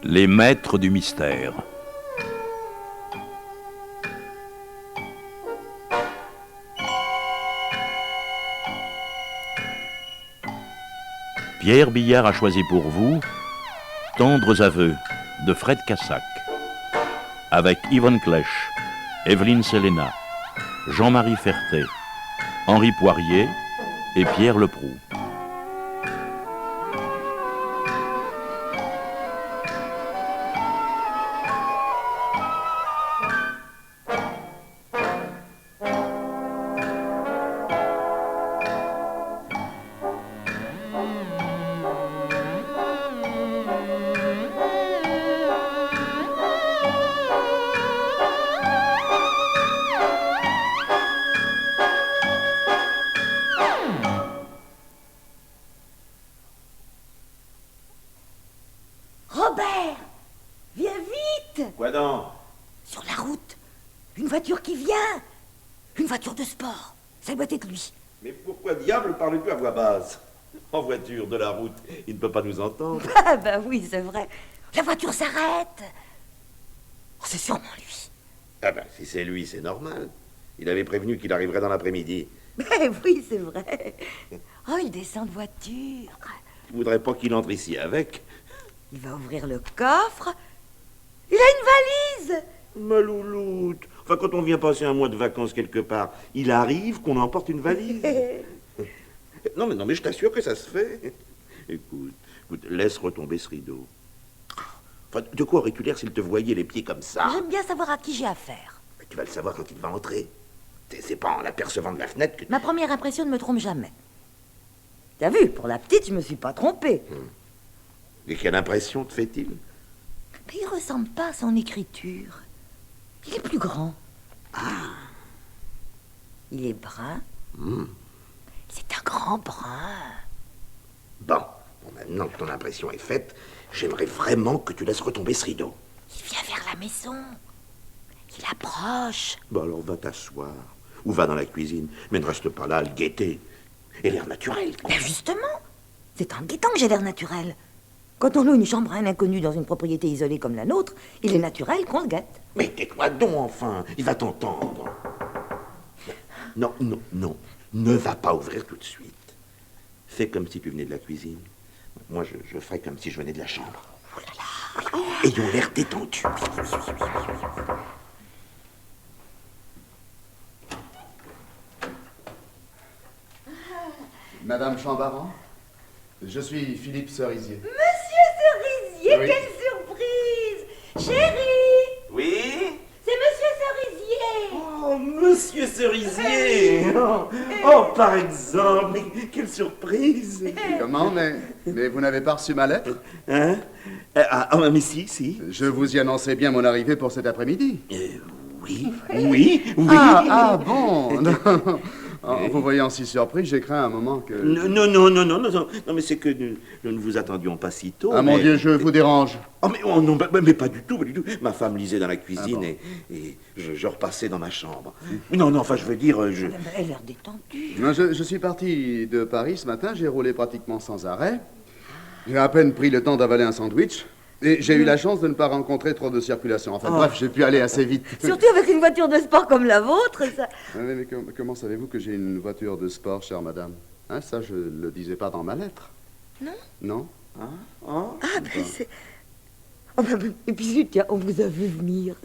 Les maîtres du mystère. Pierre Billard a choisi pour vous Tendres aveux de Fred Cassac, avec Yvonne Clèche, Evelyne Selena, Jean-Marie Ferté, Henri Poirier et Pierre Leproux. Robert, viens vite! Quoi donc? Sur la route, une voiture qui vient. Une voiture de sport. Ça doit être lui. Mais pourquoi diable parles-tu à voix basse? En voiture, de la route, il ne peut pas nous entendre. Ah bah oui, c'est vrai. La voiture s'arrête. Oh, c'est sûrement lui. Ah ben, si c'est lui, c'est normal. Il avait prévenu qu'il arriverait dans l'après-midi. Mais oui, c'est vrai. Oh, il descend de voiture. Je voudrais pas qu'il entre ici avec. Il va ouvrir le coffre. Il a une valise. Ma louloute. Enfin, quand on vient passer un mois de vacances quelque part, il arrive qu'on emporte une valise. Non, mais je t'assure que ça se fait. Écoute, laisse retomber ce rideau. Enfin, de quoi aurais-tu l'air s'il te voyait les pieds comme ça? J'aime bien savoir à qui j'ai affaire. Mais tu vas le savoir quand il va entrer. C'est pas en l'apercevant de la fenêtre que... Ma première impression ne me trompe jamais. T'as vu, pour la petite, je me suis pas trompée. Et quelle impression te fait-il? Mais il ressemble pas à son écriture. Il est plus grand. Ah. Il est brun. C'est un grand brun. Bon, maintenant que ton impression est faite, j'aimerais vraiment que tu laisses retomber ce rideau. Il vient vers la maison. Il approche. Bon, alors va t'asseoir. Ou va dans la cuisine. Mais ne reste pas là à le guetter. Et l'air naturel, quoi. Ben justement, c'est en le guettant que j'ai l'air naturel. Quand on loue une chambre à un inconnu dans une propriété isolée comme la nôtre, il est naturel qu'on le guette. Mais tais-toi donc, enfin. Il va t'entendre. Non. Ne va pas ouvrir tout de suite. Fais comme si tu venais de la cuisine. Moi, je ferai comme si je venais de la chambre. Oh là là. Ayons l'air détendus. Madame Chambaran, je suis Philippe Cerisier. Monsieur Cerisier, Oui. quelle surprise! Chérie, Oui? c'est Monsieur Cerisier. Oh, monsieur Cerisier! Oh, par exemple! Quelle surprise! Comment, mais vous n'avez pas reçu ma lettre? Hein? Mais si. Je vous y annonçais bien mon arrivée pour cet après-midi. Oui. Ah bon? Non. En vous voyant si surpris, j'ai craint un moment que... Non, mais c'est que nous ne vous attendions pas si tôt. Ah mon Dieu, je vous dérange. Oh, non, mais pas du tout, Ma femme lisait dans la cuisine Ah bon. et je repassais dans ma chambre. Non, enfin, je veux dire, Elle a l'air détendue. Non, je suis parti de Paris ce matin, j'ai roulé pratiquement sans arrêt. J'ai à peine pris le temps d'avaler un sandwich. Et j'ai eu la chance de ne pas rencontrer trop de circulation. Enfin bref, j'ai pu aller assez vite. Surtout avec une voiture de sport comme la vôtre, ça. Mais comment savez-vous que j'ai une voiture de sport, chère madame? Hein, ça, je ne le disais pas dans ma lettre. Non? Non? Ah, ben c'est... Oh, ben, et puis, tiens, on vous a vu venir.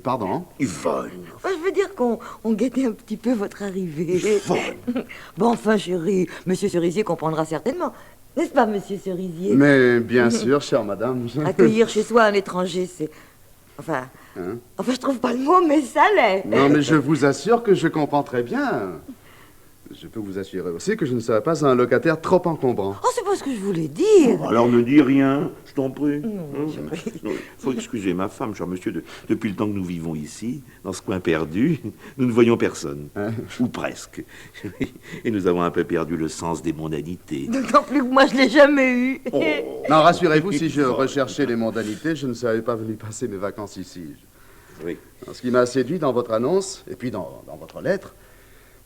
Pardon? Yvonne. Enfin, je veux dire qu'on guettait un petit peu votre arrivée. Yvonne. Bon, enfin, chérie, Monsieur Cerisier comprendra certainement. N'est-ce pas, Monsieur Cerisier? Mais bien sûr, chère madame. Accueillir chez soi un étranger, c'est... Enfin, je trouve pas le mot, mais ça l'est. Non, mais je vous assure que je comprends très bien. Je peux vous assurer aussi que je ne serai pas un locataire trop encombrant. Oh, c'est pas ce que je voulais dire. Alors ne dis rien, je t'en prie. Non, chérie. Non, faut excuser ma femme, cher monsieur. Depuis le temps que nous vivons ici, dans ce coin perdu, nous ne voyons personne. Ou presque. Et nous avons un peu perdu le sens des mondanités. D'autant plus que moi, je l'ai jamais eu. Oh. Non, rassurez-vous, si je recherchais les mondanités, je ne serais pas venu passer mes vacances ici. Oui. Ce qui m'a séduit dans votre annonce, et puis dans votre lettre,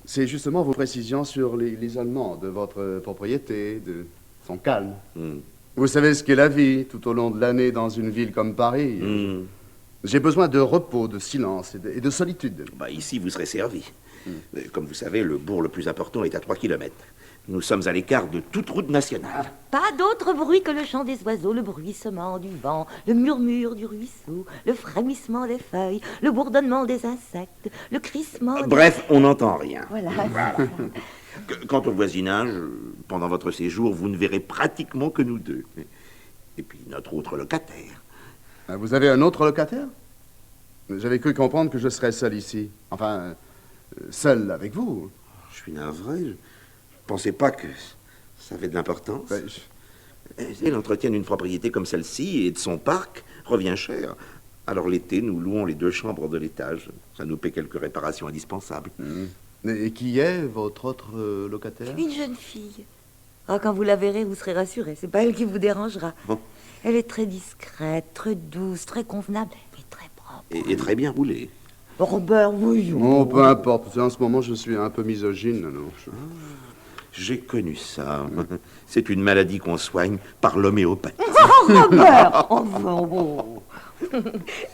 c'est justement vos précisions sur l'isolement de votre propriété, de son calme. Vous savez ce qu'est la vie tout au long de l'année dans une ville comme Paris. J'ai besoin de repos, de silence et de solitude. Bah, ici, vous serez servi. Comme vous savez, le bourg le plus important est à 3 kilomètres. Nous sommes à l'écart de toute route nationale. Pas d'autre bruit que le chant des oiseaux, le bruissement du vent, le murmure du ruisseau, le frémissement des feuilles, le bourdonnement des insectes, le crissement... Bref, on n'entend rien. Voilà. Quant au voisinage, pendant votre séjour, vous ne verrez pratiquement que nous deux. Et puis notre autre locataire. Vous avez un autre locataire? J'avais cru comprendre que je serais seul ici. Enfin, seul avec vous. Je suis navré. Je pensais pas que ça avait de l'importance. Et l'entretien d'une propriété comme celle-ci et de son parc revient cher. Alors l'été, nous louons les 2 chambres de l'étage. Ça nous paie quelques réparations indispensables. Et qui est votre autre locataire? Une jeune fille. Ah, quand vous la verrez, vous serez rassurés. C'est pas elle qui vous dérangera. Bon. Elle est très discrète, très douce, très convenable et très propre. Et très bien roulée. Robert, oui. Oh, peu importe. En ce moment, je suis un peu misogyne. Non. J'ai connu ça. C'est une maladie qu'on soigne par l'homéopathie. Oh, Robert! Enfin, bon.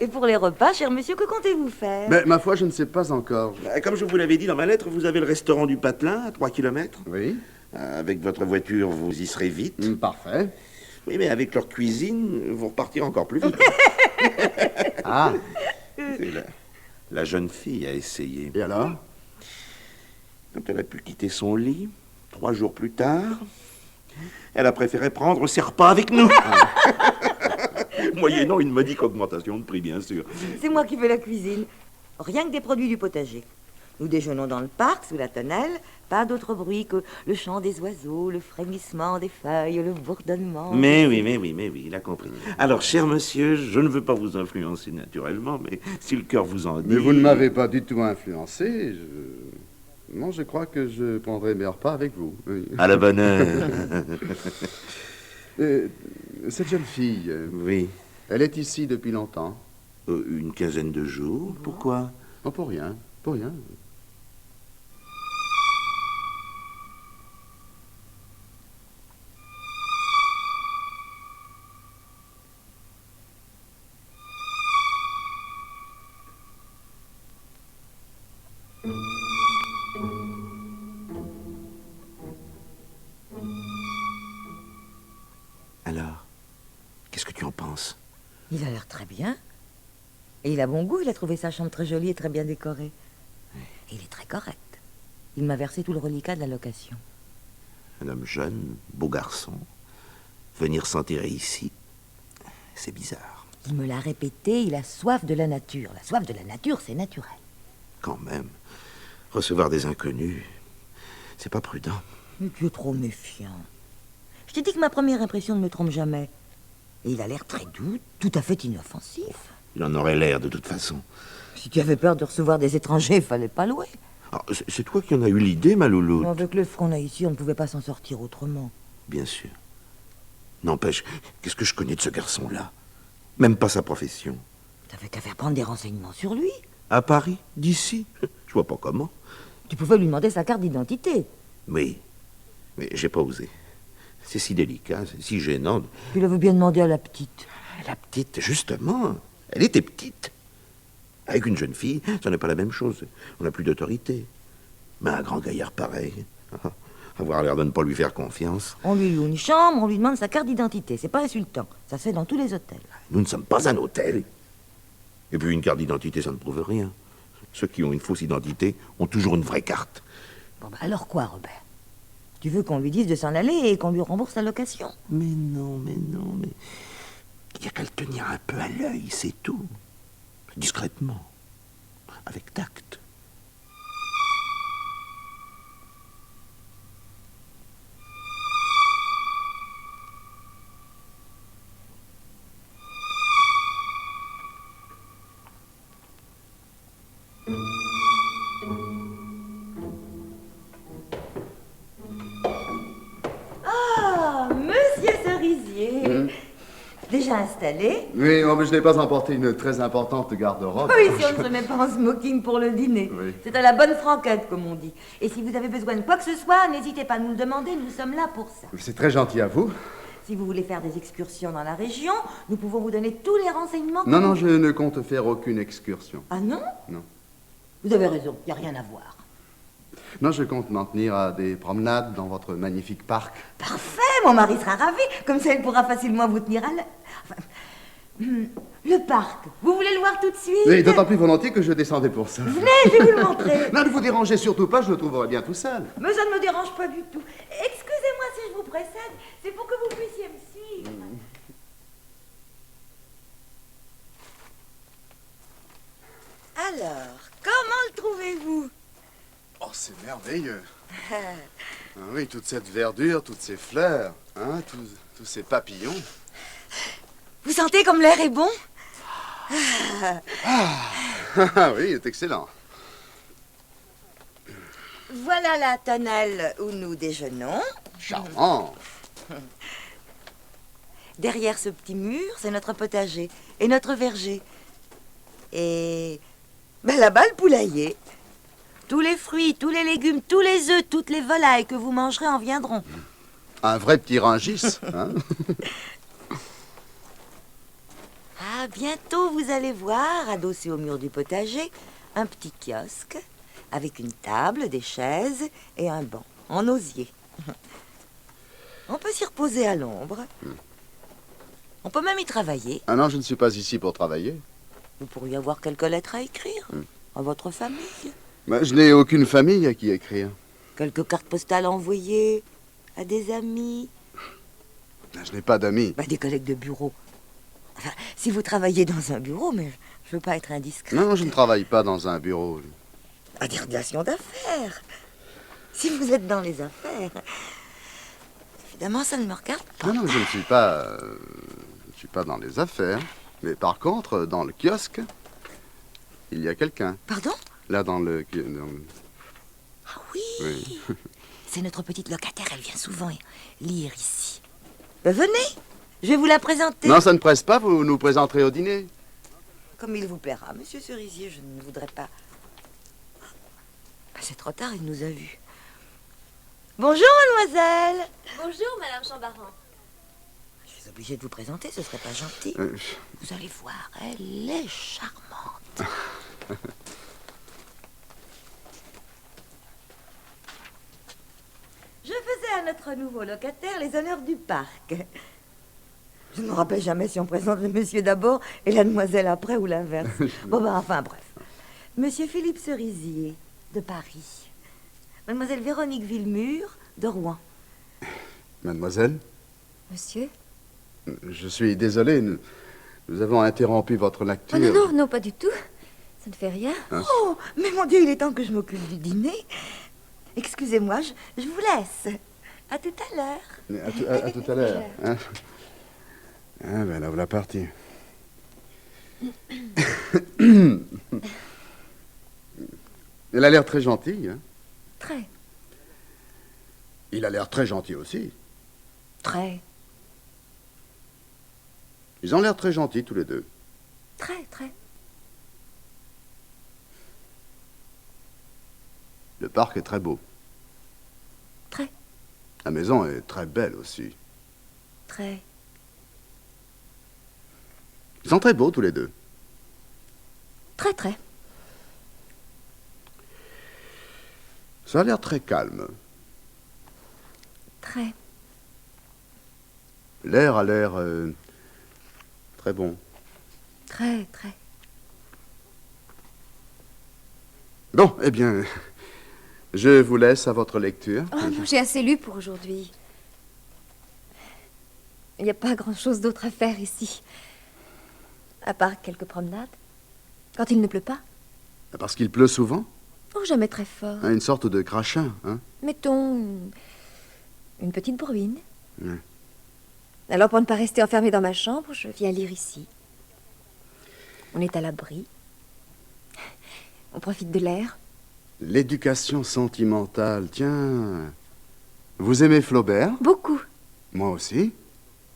Et pour les repas, cher monsieur, que comptez-vous faire? Mais ma foi, je ne sais pas encore. Comme je vous l'avais dit dans ma lettre, vous avez le restaurant du Patelin à 3 kilomètres. Oui. Avec votre voiture, vous y serez vite. Parfait. Oui, mais avec leur cuisine, vous repartirez encore plus vite. Ah. Et la jeune fille a essayé. Et alors? Quand elle a pu quitter son lit, 3 jours plus tard, elle a préféré prendre ses repas avec nous. Moyennant une modique augmentation de prix, bien sûr. C'est moi qui fais la cuisine. Rien que des produits du potager. Nous déjeunons dans le parc, sous la tonnelle. Pas d'autre bruit que le chant des oiseaux, le frémissement des feuilles, le bourdonnement... Mais oui, il a compris. Alors, cher monsieur, je ne veux pas vous influencer naturellement, mais si le cœur vous en dit... Mais vous ne m'avez pas du tout influencé. Non, je crois que je prendrai mes repas avec vous. Oui. À la bonne heure. Cette jeune fille... Oui. Elle est ici depuis longtemps. Une quinzaine de jours. Pourquoi? Oh, pour rien. Pour rien. Alors, qu'est-ce que tu en penses? Il a l'air très bien. Et il a bon goût, il a trouvé sa chambre très jolie et très bien décorée. Et il est très correct. Il m'a versé tout le reliquat de la location. Un homme jeune, beau garçon, venir s'enterrer ici, c'est bizarre. Il me l'a répété, il a soif de la nature. La soif de la nature, c'est naturel. Quand même, recevoir des inconnus, c'est pas prudent. Mais tu es trop méfiant. Je t'ai dit que ma première impression ne me trompe jamais. Et il a l'air très doux, tout à fait inoffensif. Il en aurait l'air de toute façon. Si tu avais peur de recevoir des étrangers, il fallait pas louer. Ah, c'est toi qui en as eu l'idée, ma louloute. Avec le front qu'on a ici, on ne pouvait pas s'en sortir autrement. Bien sûr. N'empêche, qu'est-ce que je connais de ce garçon-là? Même pas sa profession. T'avais qu'à faire prendre des renseignements sur lui. À Paris, d'ici? Je vois pas comment. Tu pouvais lui demander sa carte d'identité. Oui, mais j'ai pas osé. C'est si délicat, c'est si gênant. Tu l'avais bien demandé à la petite. La petite, justement, elle était petite. Avec une jeune fille, ça n'est pas la même chose. On n'a plus d'autorité. Mais un grand gaillard pareil, avoir l'air de ne pas lui faire confiance. On lui loue une chambre, on lui demande sa carte d'identité. C'est pas insultant. Ça se fait dans tous les hôtels. Nous ne sommes pas un hôtel. Et puis une carte d'identité, ça ne prouve rien. Ceux qui ont une fausse identité ont toujours une vraie carte. Bon, bah alors quoi, Robert? Tu veux qu'on lui dise de s'en aller et qu'on lui rembourse la location? Mais non. Il n'y a qu'à le tenir un peu à l'œil, c'est tout. Discrètement. Avec tact. Ah, monsieur Cerisier. Déjà installé? Oui, oh, mais je n'ai pas emporté une très importante garde-robe. Oui, si on ne se met pas en smoking pour le dîner. Oui. C'est à la bonne franquette, comme on dit. Et si vous avez besoin de quoi que ce soit, n'hésitez pas à nous le demander, nous sommes là pour ça. C'est très gentil à vous. Si vous voulez faire des excursions dans la région, nous pouvons vous donner tous les renseignements. Non, non, je ne compte faire aucune excursion. Ah non? Non. Vous avez raison, il n'y a rien à voir. Non, je compte m'en tenir à des promenades dans votre magnifique parc. Parfait, mon mari sera ravi. Comme ça, il pourra facilement vous tenir à l'heure. Enfin, le parc, vous voulez le voir tout de suite? Oui, d'autant plus volontiers que je descendais pour ça. Venez, je vais vous le montrer. Non, ne vous dérangez surtout pas, je le trouverai bien tout seul. Mais ça ne me dérange pas du tout. Excusez-moi si je vous précède, c'est pour que vous puissiez me suivre. Alors, comment le trouvez-vous? Oh, c'est merveilleux. Ah oui, toute cette verdure, toutes ces fleurs, hein, tous ces papillons. Vous sentez comme l'air est bon? Ah oui, c'est excellent. Voilà la tonnelle où nous déjeunons. Charmant. Derrière ce petit mur, c'est notre potager et notre verger. Et là-bas, le poulailler. Tous les fruits, tous les légumes, tous les œufs, toutes les volailles que vous mangerez en viendront. Un vrai petit Rungis, hein. Ah, bientôt, vous allez voir, adossé au mur du potager, un petit kiosque avec une table, des chaises et un banc en osier. On peut s'y reposer à l'ombre. On peut même y travailler. Ah non, je ne suis pas ici pour travailler. Vous pourriez avoir quelques lettres à écrire à votre famille. Mais je n'ai aucune famille à qui écrire. Quelques cartes postales envoyées à des amis. Je n'ai pas d'amis. Des collègues de bureau. Enfin, si vous travaillez dans un bureau, mais je veux pas être indiscret. Non, je ne travaille pas dans un bureau. À des relations d'affaires. Si vous êtes dans les affaires, évidemment, ça ne me regarde pas. Non, non, je ne suis pas... je ne suis pas dans les affaires. Mais par contre, dans le kiosque, il y a quelqu'un. Pardon? Là, dans le... Ah oui, Oui. C'est notre petite locataire, elle vient souvent lire ici. Venez, je vais vous la présenter. Non, ça ne presse pas, vous nous présenterez au dîner. Comme il vous plaira, monsieur Cerisier, je ne voudrais pas... C'est trop tard, il nous a vus. Bonjour, mademoiselle. Bonjour, Madame Chambaran. Je suis obligée de vous présenter, ce serait pas gentil. Vous allez voir, elle est charmante. Je faisais à notre nouveau locataire les honneurs du parc. Je ne me rappelle jamais si on présente le monsieur d'abord et la demoiselle après ou l'inverse. Enfin bref. Monsieur Philippe Cerisier, de Paris. Mademoiselle Véronique Villemur, de Rouen. Mademoiselle, Monsieur? je suis désolé, nous avons interrompu votre lecture. Oh non, non, pas du tout. Ça ne fait rien. Oh, mais mon Dieu, il est temps que je m'occupe du dîner. Excusez-moi, je vous laisse. À tout à l'heure. À tout à l'heure. Hein. Ah ben là, voilà parti. Elle a l'air très gentille, hein. Très, Il a l'air très gentil aussi. très, Ils ont l'air très gentils tous les deux. très, très. Le parc est très beau. Très. La maison est très belle aussi. Très, Ils sont très beaux tous les deux. très, très. Ça a l'air très calme. Très. L'air a l'air très bon. Très, très. Bon, eh bien, je vous laisse à votre lecture. Oh non, j'ai assez lu pour aujourd'hui. Il n'y a pas grand-chose d'autre à faire ici. À part quelques promenades. Quand il ne pleut pas. Parce qu'il pleut souvent. Oh, jamais très fort. Une sorte de crachin, hein. Mettons une petite bruine. Oui. Alors, pour ne pas rester enfermée dans ma chambre, je viens lire ici. On est à l'abri. On profite de l'air. L'éducation sentimentale, tiens. Vous aimez Flaubert? Beaucoup. Moi aussi.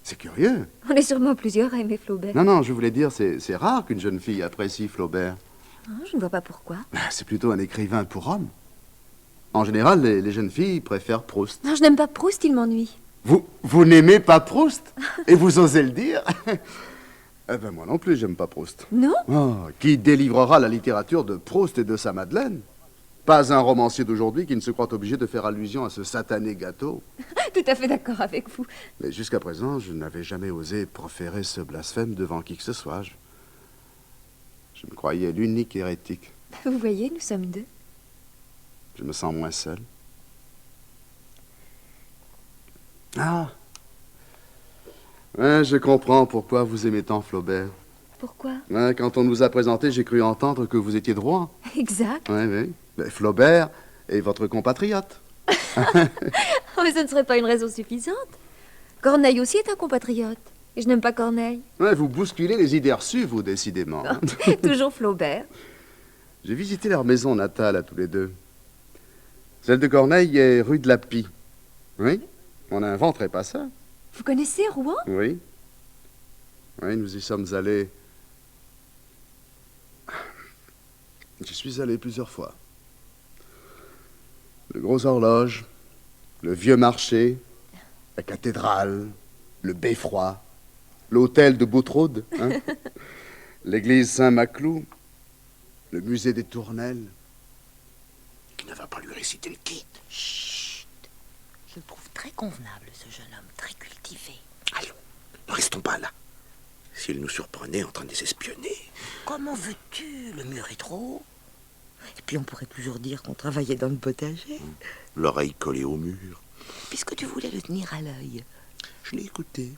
C'est curieux. On est sûrement plusieurs à aimer Flaubert. Non, non, je voulais dire, c'est rare qu'une jeune fille apprécie Flaubert. Oh, je ne vois pas pourquoi. C'est plutôt un écrivain pour hommes. En général, les jeunes filles préfèrent Proust. Non, je n'aime pas Proust, il m'ennuie. Vous n'aimez pas Proust? Et vous osez le dire? Eh ben moi non plus, j'aime pas Proust. Non? Oh, qui délivrera la littérature de Proust et de sa Madeleine? Pas un romancier d'aujourd'hui qui ne se croit obligé de faire allusion à ce satané gâteau. Tout à fait d'accord avec vous. Mais jusqu'à présent, je n'avais jamais osé proférer ce blasphème devant qui que ce soit. Je me croyais l'unique hérétique. Vous voyez, nous sommes deux. Je me sens moins seul. Ah! Ouais, je comprends pourquoi vous aimez tant Flaubert. Pourquoi? Ouais, quand on nous a présenté, j'ai cru entendre que vous étiez de Rouen. Exact. Oui, oui. Mais Flaubert est votre compatriote. Oh, mais ce ne serait pas une raison suffisante. Corneille aussi est un compatriote. Et je n'aime pas Corneille. Ouais, vous bousculez les idées reçues, vous, décidément. Toujours Flaubert. J'ai visité leur maison natale à tous les deux. Celle de Corneille est rue de la Pie. Oui? On n'inventerait pas ça. Vous connaissez Rouen? Oui. Oui, nous y sommes allés. J'y suis allé plusieurs fois. Le Gros Horloge, le Vieux Marché, la cathédrale, le Beffroi, l'hôtel de Boutraude, hein, l'église Saint-Maclou, le musée des Tournelles. Il ne va pas lui réciter le kit. Chut. Je le trouve très convenable, ce jeune homme, très cultivé. Allons, ne restons pas là. S'il nous surprenait en train de les espionner. Comment veux-tu? Le mur est trop haut. Et puis on pourrait toujours dire qu'on travaillait dans le potager. L'oreille collée au mur. Puisque tu voulais le tenir à l'œil. Je l'ai écouté.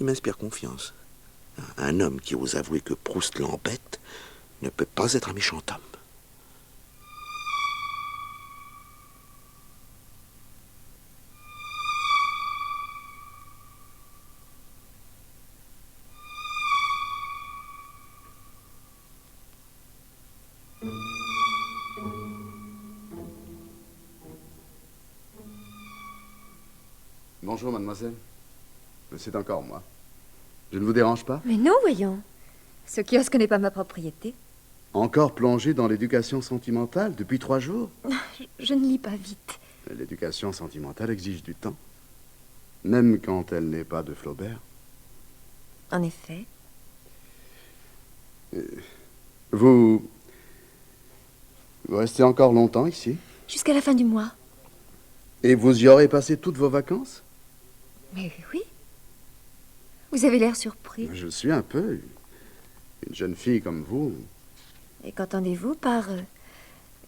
Il m'inspire confiance. Un homme qui ose avouer que Proust l'embête ne peut pas être un méchant homme. Bonjour, mademoiselle. C'est encore moi. Je ne vous dérange pas? Mais non, voyons. Ce kiosque n'est pas ma propriété. Encore plongé dans l'éducation sentimentale depuis 3 jours? Je ne lis pas vite. L'éducation sentimentale exige du temps. Même quand elle n'est pas de Flaubert. En effet. Vous restez encore longtemps ici? Jusqu'à la fin du mois. Et vous y aurez passé toutes vos vacances? Mais oui. Vous avez l'air surpris. Je le suis un peu. Une jeune fille comme vous. Et qu'entendez-vous par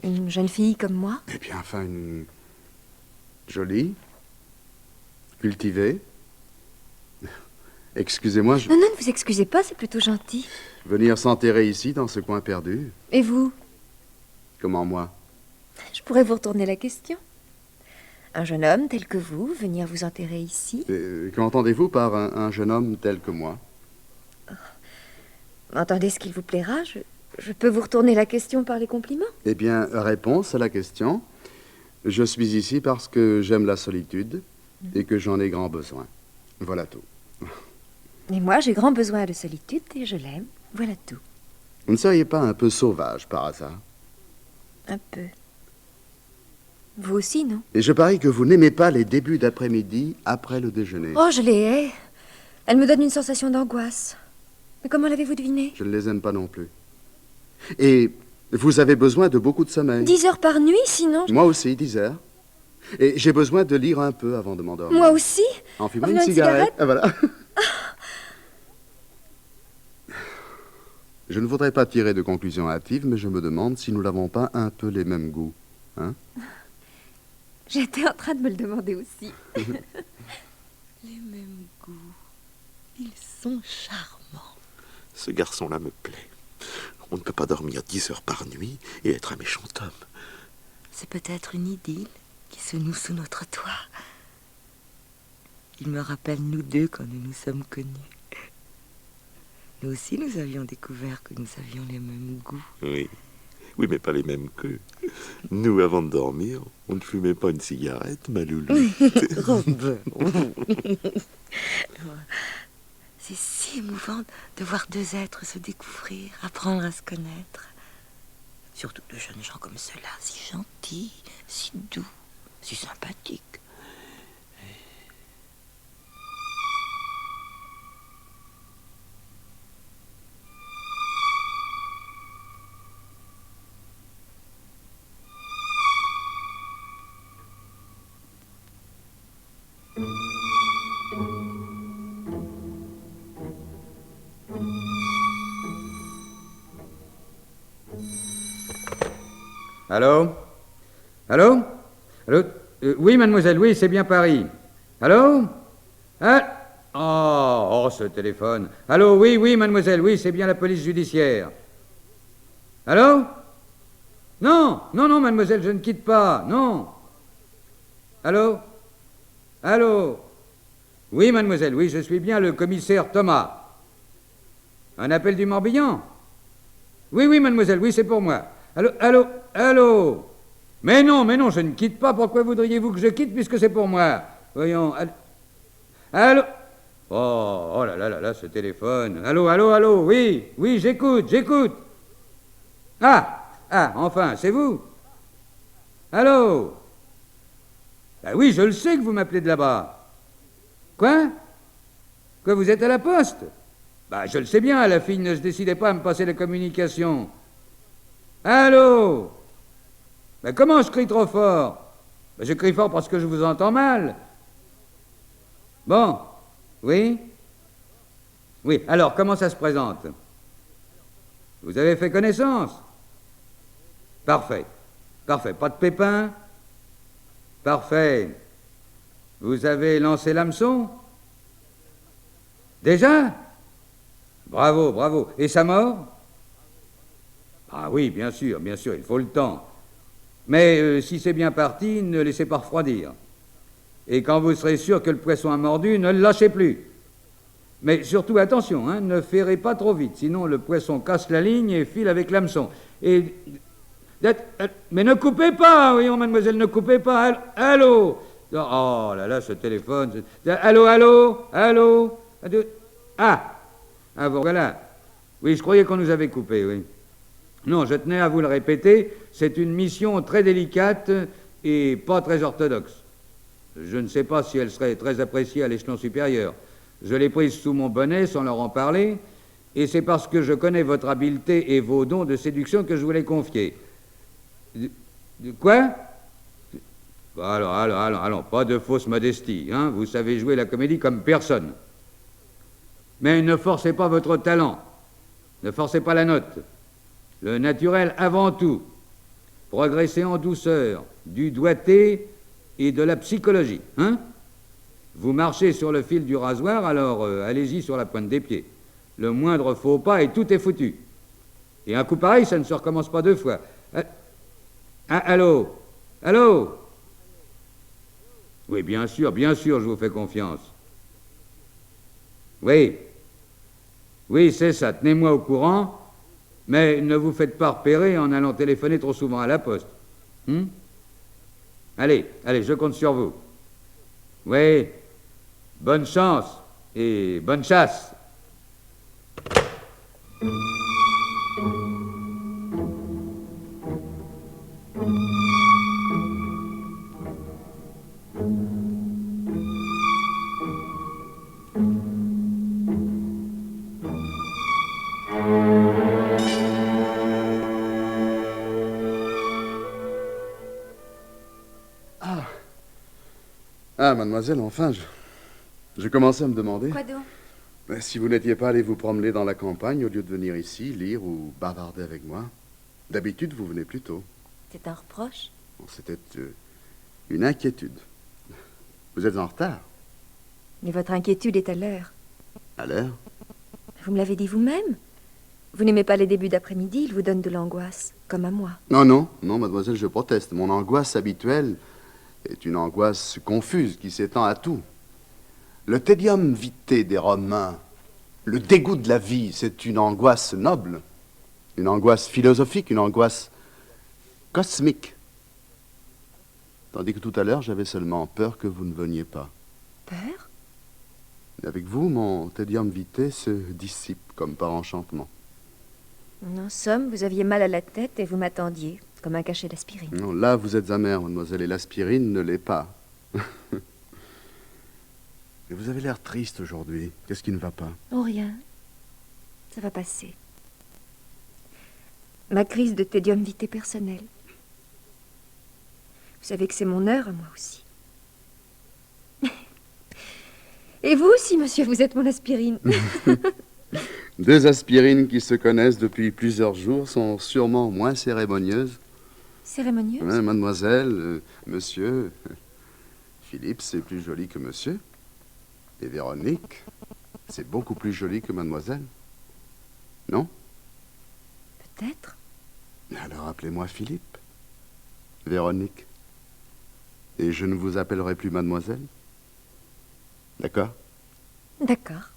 une jeune fille comme moi? Eh bien, enfin, une jolie, cultivée. Excusez-moi, Non, non, ne vous excusez pas, c'est plutôt gentil. venir s'enterrer ici, dans ce coin perdu. Et vous? Comment moi? Je pourrais vous retourner la question. Un jeune homme tel que vous, venir vous enterrer ici? Qu'entendez-vous par un jeune homme tel que moi? Entendez ce qu'il vous plaira, je peux vous retourner la question par les compliments. Eh bien, réponse à la question. Je suis ici parce que j'aime la solitude et que j'en ai grand besoin. Voilà tout. Et moi, j'ai grand besoin de solitude et je l'aime. Voilà tout. Vous ne seriez pas un peu sauvage par hasard? Un peu. Vous aussi, non? Et je parie que vous n'aimez pas les débuts d'après-midi après le déjeuner. Oh, je les hais. Elle me donne une sensation d'angoisse. Mais comment l'avez-vous deviné? Je ne les aime pas non plus. Et vous avez besoin de beaucoup de sommeil. 10 heures par nuit, sinon... Moi aussi, 10 heures. Et j'ai besoin de lire un peu avant de m'endormir. Moi aussi. En fumant En une fumant une cigarette. cigarette. Ah, voilà. Je ne voudrais pas tirer de conclusion hâtive, mais je me demande si nous n'avons pas un peu les mêmes goûts. Hein? J'étais en train de me le demander aussi. Les mêmes goûts. Ils sont charmants. Ce garçon-là me plaît. On ne peut pas dormir 10 heures par nuit et être un méchant homme. C'est peut-être une idylle qui se noue sous notre toit. Il me rappelle nous deux quand nous nous sommes connus. Nous aussi, nous avions découvert que nous avions les mêmes goûts. Oui. Oui, mais pas les mêmes qu'eux. Nous, avant de dormir, on ne fumait pas une cigarette, ma loulou. Robin. C'est si émouvant de voir deux êtres se découvrir, apprendre à se connaître. Surtout de jeunes gens comme ceux-là, si gentils, si doux, si sympathiques. Allô? Allô? Allô? Oui, mademoiselle, oui, c'est bien Paris. Allô? Ah? Oh, ce téléphone. Allô, oui, oui, mademoiselle, oui, c'est bien la police judiciaire. Allô? Non, non, non, mademoiselle, je ne quitte pas, non. Allô? Allô? Oui, mademoiselle, oui, je suis bien le commissaire Thomas. Un appel du Morbihan? Oui, oui, mademoiselle, oui, c'est pour moi. Allô, allô, allô? Mais non, je ne quitte pas. Pourquoi voudriez-vous que je quitte puisque c'est pour moi? Voyons, allô? Oh là là là là, ce téléphone. Allô, allô, allô, oui, oui, j'écoute. Ah, enfin, c'est vous? Allô? Ben oui, je le sais que vous m'appelez de là-bas. Quoi? Quoi, vous êtes à la poste? Bah, je le sais bien, la fille ne se décidait pas à me passer la communication. Allô? Ben comment je crie trop fort? Ben, je crie fort parce que je vous entends mal. Bon, oui? Oui, alors, comment ça se présente? Vous avez fait connaissance? Parfait, pas de pépin? Parfait. Vous avez lancé l'hameçon? Déjà? Bravo. Et sa mort? Ah oui, bien sûr, il faut le temps. Mais si c'est bien parti, ne laissez pas refroidir. Et quand vous serez sûr que le poisson a mordu, ne le lâchez plus. Mais surtout, attention, hein, ne ferrez pas trop vite, sinon le poisson casse la ligne et file avec l'hameçon. Et... Mais ne coupez pas, voyons, mademoiselle, ne coupez pas. Allô? Oh là là, ce téléphone. Allô? Ah, bon, voilà. Oui, je croyais qu'on nous avait coupé, oui. Non, je tenais à vous le répéter, c'est une mission très délicate et pas très orthodoxe. Je ne sais pas si elle serait très appréciée à l'échelon supérieur. Je l'ai prise sous mon bonnet sans leur en parler, et c'est parce que je connais votre habileté et vos dons de séduction que je vous l'ai confiée. Quoi? Allons, pas de fausse modestie, hein. Vous savez jouer la comédie comme personne. Mais ne forcez pas votre talent, ne forcez pas la note. Le naturel avant tout. Progressez en douceur, du doigté et de la psychologie, hein? Vous marchez sur le fil du rasoir, alors allez-y sur la pointe des pieds. Le moindre faux pas et tout est foutu. Et un coup pareil, ça ne se recommence pas 2 fois. Allô? Oui, bien sûr, je vous fais confiance. Oui, c'est ça, tenez-moi au courant, mais ne vous faites pas repérer en allant téléphoner trop souvent à la poste. Allez, je compte sur vous. Oui, bonne chance et bonne chasse. Ah, mademoiselle, enfin, je commençais à me demander... Quoi donc? Si vous n'étiez pas allé vous promener dans la campagne au lieu de venir ici, lire ou bavarder avec moi. D'habitude, vous venez plus tôt. C'est un reproche? Bon, c'était une inquiétude. Vous êtes en retard. Mais votre inquiétude est à l'heure. À l'heure? Vous me l'avez dit vous-même. Vous n'aimez pas les débuts d'après-midi, ils vous donnent de l'angoisse, comme à moi. Non, mademoiselle, je proteste. Mon angoisse habituelle est une angoisse confuse qui s'étend à tout. Le tedium vitae des Romains, le dégoût de la vie, c'est une angoisse noble, une angoisse philosophique, une angoisse cosmique. Tandis que tout à l'heure, j'avais seulement peur que vous ne veniez pas. Peur? Avec vous, mon tedium vitae se dissipe comme par enchantement. En somme, vous aviez mal à la tête et vous m'attendiez, comme un cachet d'aspirine. Non, là, vous êtes amère, mademoiselle, et l'aspirine ne l'est pas. Et vous avez l'air triste aujourd'hui. Qu'est-ce qui ne va pas? Oh, rien. Ça va passer. Ma crise de tedium vitae personnelle. Vous savez que c'est mon heure à moi aussi. Et vous aussi, monsieur, vous êtes mon aspirine. 2 aspirines qui se connaissent depuis plusieurs jours sont sûrement moins cérémonieuses. Cérémonieuse? Mademoiselle, monsieur. Philippe, c'est plus joli que monsieur. Et Véronique, c'est beaucoup plus joli que mademoiselle. Non? Peut-être. Alors appelez-moi Philippe. Véronique. Et je ne vous appellerai plus mademoiselle. D'accord? D'accord.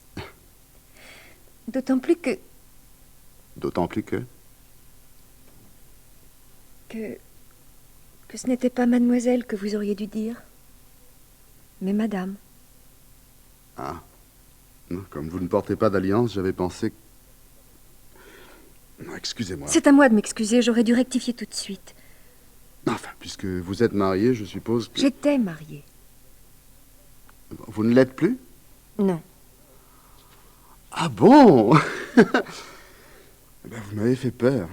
D'autant plus que... D'autant plus que... que ce n'était pas mademoiselle que vous auriez dû dire, mais madame. Ah. Non, comme vous ne portez pas d'alliance, j'avais pensé... Non, excusez-moi. C'est à moi de m'excuser, j'aurais dû rectifier tout de suite. Enfin, puisque vous êtes marié, je suppose que... J'étais mariée. Vous ne l'êtes plus? Non. Ah bon? Ben, vous m'avez fait peur.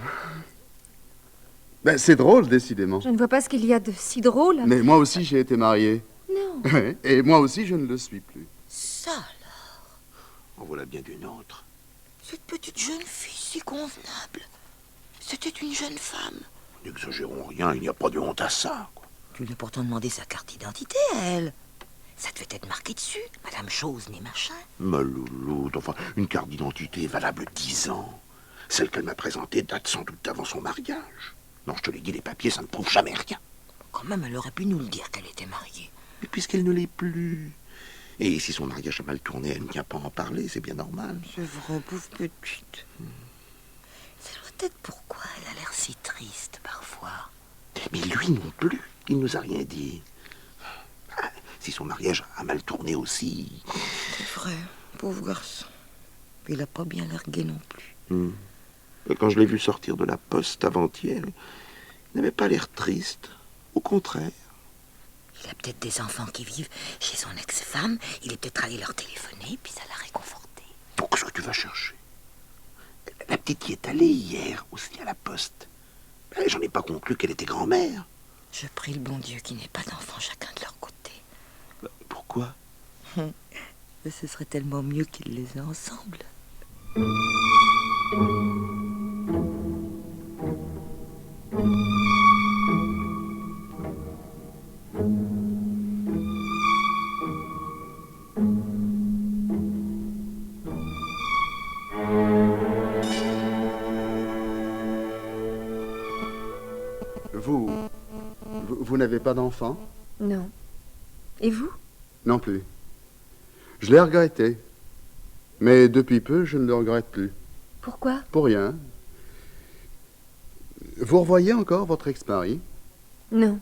Ben, c'est drôle, décidément. Je ne vois pas ce qu'il y a de si drôle. Mais moi aussi, j'ai été marié. Non. Et moi aussi, je ne le suis plus. Ça alors, En voilà bien d'une autre. cette petite jeune fille si convenable, c'était une jeune femme. N'exagérons rien, il n'y a pas de honte à ça, quoi. Tu lui as pourtant demandé sa carte d'identité à elle. Ça devait être marqué dessus, Madame Chose ni machin. Ma louloute, enfin, une carte d'identité valable 10 ans. Celle qu'elle m'a présentée date sans doute d'avant son mariage. Non, je te l'ai dit, les papiers, ça ne prouve jamais rien. Quand même, elle aurait pu nous le dire qu'elle était mariée. Mais puisqu'elle ne l'est plus. Et si son mariage a mal tourné, elle ne vient pas en parler, c'est bien normal. C'est vrai, pauvre petite. C'est peut-être pourquoi elle a l'air si triste parfois. Mais lui non plus, il ne nous a rien dit. Ah, si son mariage a mal tourné aussi. C'est vrai, pauvre garçon. Il a pas bien largué non plus. Quand je l'ai vu sortir de la poste avant-hier, il n'avait pas l'air triste. Au contraire. Il a peut-être des enfants qui vivent chez son ex-femme. Il est peut-être allé leur téléphoner, puis ça l'a réconforté. Donc, qu'est-ce que tu vas chercher? La petite y est allée hier aussi à la poste. Ben, j'en ai pas conclu qu'elle était grand-mère. Je prie le bon Dieu qu'il n'ait pas d'enfants chacun de leur côté. Pourquoi? Ce serait tellement mieux qu'ils les aient ensemble. Vous n'avez pas d'enfant? Non. Et vous? Non plus. Je l'ai regretté. Mais depuis peu, je ne le regrette plus. Pourquoi? Pour rien. Vous revoyez encore votre ex-mari? Non.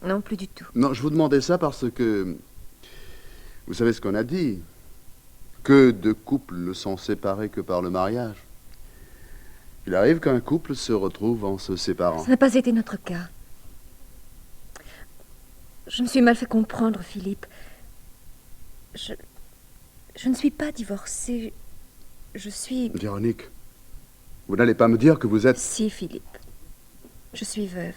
Non, plus du tout. Non, je vous demandais ça parce que... Vous savez ce qu'on a dit? Que deux couples ne sont séparés que par le mariage. Il arrive qu'un couple se retrouve en se séparant. Ça n'a pas été notre cas. Je me suis mal fait comprendre, Philippe. Je ne suis pas divorcée. Je suis... Véronique, vous n'allez pas me dire que vous êtes... Si, Philippe. Je suis veuve.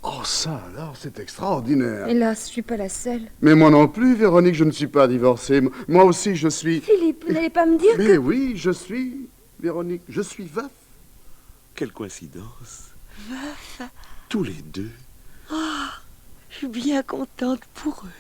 Oh, ça alors, c'est extraordinaire. Hélas, je suis pas la seule. Mais moi non plus, Véronique, je ne suis pas divorcée. Moi aussi, je suis... Philippe, vous n'allez pas me dire Mais oui, je suis... Véronique, je suis veuf. Quelle coïncidence. Veuf. Tous les deux. Je suis bien contente pour eux.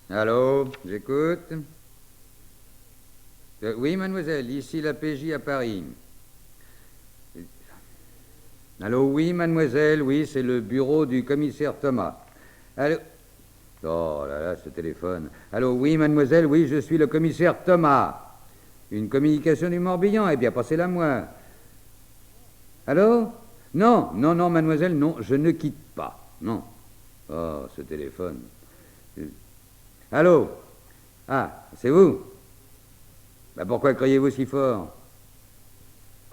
Allô, j'écoute. Oui, mademoiselle, ici la PJ à Paris. Allô, oui, mademoiselle, oui, c'est le bureau du commissaire Thomas. Allô. Oh là là, ce téléphone. Allô, oui, mademoiselle, oui, je suis le commissaire Thomas. Une communication du Morbihan, eh bien, passez-la moi. Allô? Non, non, non, mademoiselle, non, je ne quitte pas. Non. Oh, ce téléphone. Allô? Ah, c'est vous? Ben pourquoi criez-vous si fort?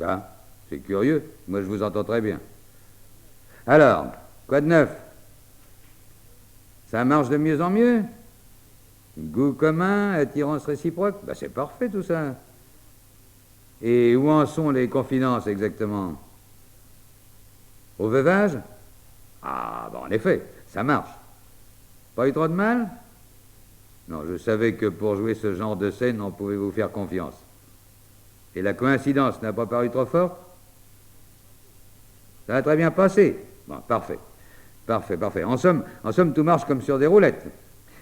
Ah, c'est curieux, moi je vous entends très bien. Alors, quoi de neuf? Ça marche de mieux en mieux? Goût commun, attirance réciproque? Ben c'est parfait tout ça. Et où en sont les confidences exactement? Au veuvage? Ah, en effet, ça marche. Pas eu trop de mal? Non, je savais que pour jouer ce genre de scène, on pouvait vous faire confiance. Et la coïncidence n'a pas paru trop forte? Ça a très bien passé. Bon, parfait. Parfait. En somme, tout marche comme sur des roulettes.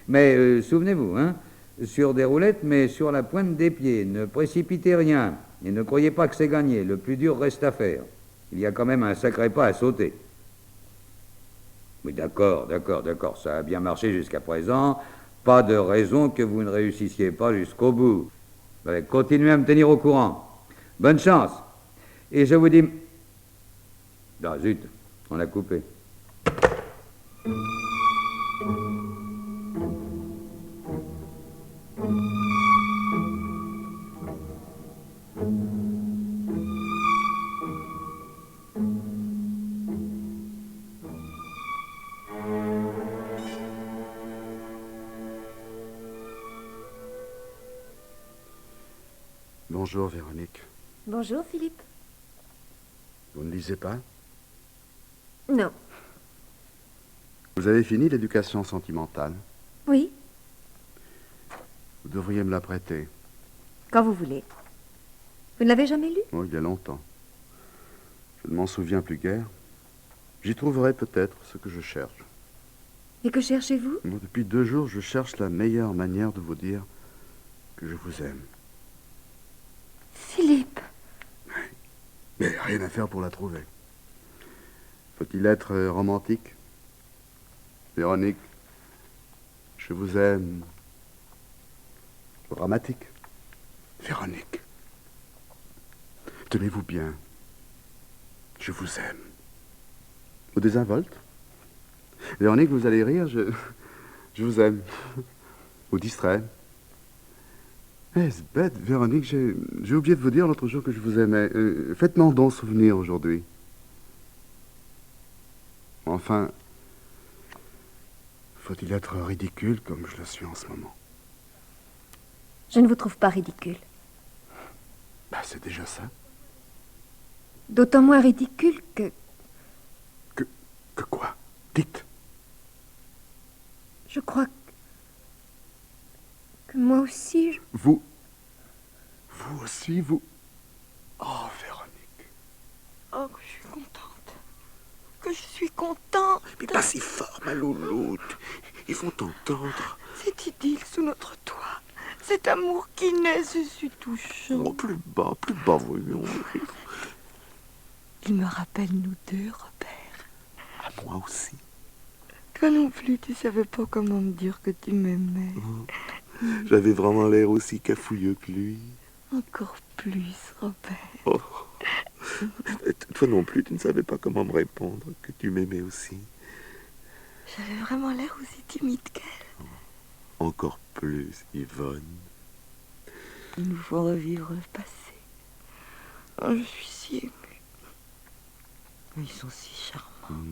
Mais souvenez-vous, hein, sur des roulettes, mais sur la pointe des pieds. Ne précipitez rien. Et ne croyez pas que c'est gagné. Le plus dur reste à faire. Il y a quand même un sacré pas à sauter. Oui, d'accord. Ça a bien marché jusqu'à présent. Pas de raison que vous ne réussissiez pas jusqu'au bout. Allez, continuez à me tenir au courant. Bonne chance. Et je vous dis... Ah, zut, on a coupé. Bonjour, Véronique. Bonjour, Philippe. Vous ne lisez pas? Non. Vous avez fini l'éducation sentimentale? Oui, Vous devriez me la prêter. quand vous voulez. Vous ne l'avez jamais lu? Oh, il y a longtemps. Je ne m'en souviens plus guère. J'y trouverai peut-être ce que je cherche. Et que cherchez-vous? Depuis 2 jours, je cherche la meilleure manière de vous dire que je vous aime. Philippe. Mais rien à faire pour la trouver. Faut-il être romantique? Véronique, je vous aime. Dramatique? Véronique, tenez-vous bien. Je vous aime. Ou désinvolte? Véronique, vous allez rire, je vous aime. Ou distrait. C'est bête, Véronique, j'ai oublié de vous dire l'autre jour que je vous aimais. Faites-moi donc souvenir aujourd'hui. Enfin, faut-il être ridicule comme je le suis en ce moment? Je ne vous trouve pas ridicule. C'est déjà ça. D'autant moins ridicule que... Que quoi? Dites. Je crois que moi aussi... Vous aussi, vous... Oh, Véronique. Oh, que je suis contente. Que je suis contente. Mais pas si fort, ma louloute. Ils vont t'entendre. Cette idylle sous notre toit. Cet amour qui naît, je suis touchant. Oh, plus bas, voyons. Il me rappelle nous deux, Robert. À moi aussi. Toi non plus, tu savais pas comment me dire que tu m'aimais. J'avais vraiment l'air aussi cafouilleux que lui. Encore plus, Robert. Oh. Toi non plus, tu ne savais pas comment me répondre, que tu m'aimais aussi. J'avais vraiment l'air aussi timide qu'elle. Encore plus, Yvonne. Il nous faut revivre le passé. Oh, je suis si émue. Ils sont si charmants.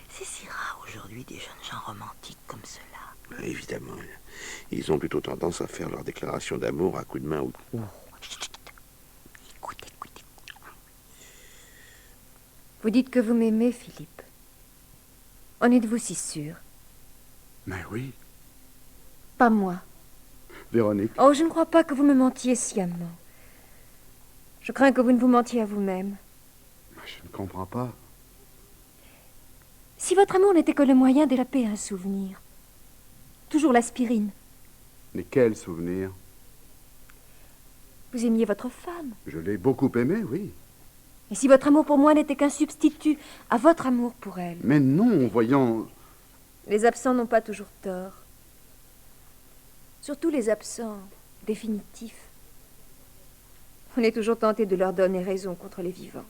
C'est si rare aujourd'hui des jeunes gens romantiques comme cela. Évidemment, ils ont plutôt tendance à faire leur déclaration d'amour à coups de main ou... Chut. Écoute. Vous dites que vous m'aimez, Philippe. En êtes-vous si sûr? Mais oui, Pas moi. Véronique. Oh, je ne crois pas que vous me mentiez sciemment. Je crains que vous ne vous mentiez à vous-même. Je ne comprends pas. Si votre amour n'était que le moyen d'échapper à un souvenir, toujours l'aspirine. Mais quel souvenir? Vous aimiez votre femme. Je l'ai beaucoup aimée, oui. Et si votre amour pour moi n'était qu'un substitut à votre amour pour elle? Mais non, voyons... Les absents n'ont pas toujours tort. Surtout les absents définitifs. On est toujours tenté de leur donner raison contre les vivants.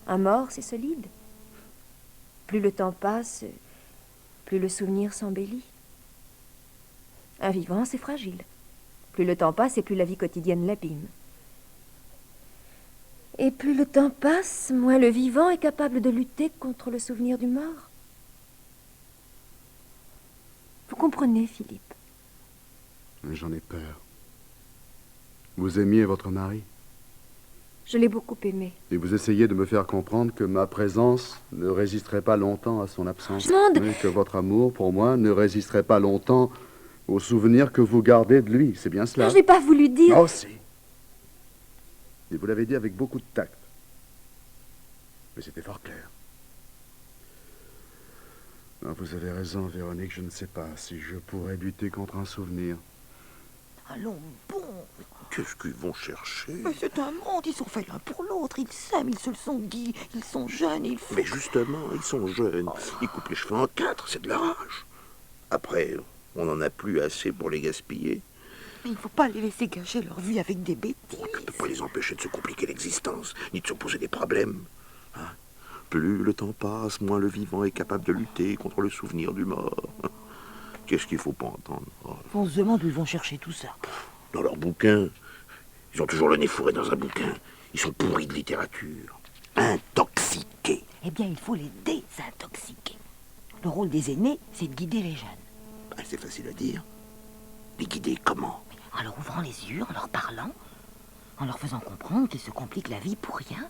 Un mort, c'est solide. Plus le temps passe, plus le souvenir s'embellit. Un vivant, c'est fragile. Plus le temps passe et plus la vie quotidienne l'abîme. Et plus le temps passe, moins le vivant est capable de lutter contre le souvenir du mort. Vous comprenez, Philippe? J'en ai peur. Vous aimiez votre mari? Je l'ai beaucoup aimé. Et vous essayez de me faire comprendre que ma présence ne résisterait pas longtemps à son absence. Desmond! Oui, que votre amour pour moi ne résisterait pas longtemps aux souvenirs que vous gardez de lui. C'est bien cela? Je n'ai pas voulu dire... Oh, si. Et vous l'avez dit avec beaucoup de tact. Mais c'était fort clair. Non, vous avez raison, Véronique. Je ne sais pas si je pourrais lutter contre un souvenir. Allons, bon. Qu'est-ce qu'ils vont chercher? Mais c'est un monde, ils sont faits l'un pour l'autre. Ils s'aiment, ils se le sont dit. Ils sont jeunes, ils font... Mais justement, ils sont jeunes. Ils coupent les cheveux en quatre, c'est de leur âge. Après, on n'en a plus assez pour les gaspiller. Mais il ne faut pas les laisser gâcher leur vie avec des bêtises. On ne peut pas les empêcher de se compliquer l'existence, ni de se poser des problèmes. Hein? Plus le temps passe, moins le vivant est capable de lutter contre le souvenir du mort. Qu'est-ce qu'il ne faut pas entendre? Oh. On se demande où ils vont chercher tout ça. Dans leurs bouquins. Ils ont toujours le nez fourré dans un bouquin. Ils sont pourris de littérature. Intoxiqués. Eh bien, il faut les désintoxiquer. Le rôle des aînés, c'est de guider les jeunes. Ben, c'est facile à dire. Les guider comment? En leur ouvrant les yeux, en leur parlant, en leur faisant comprendre qu'ils se compliquent la vie pour rien.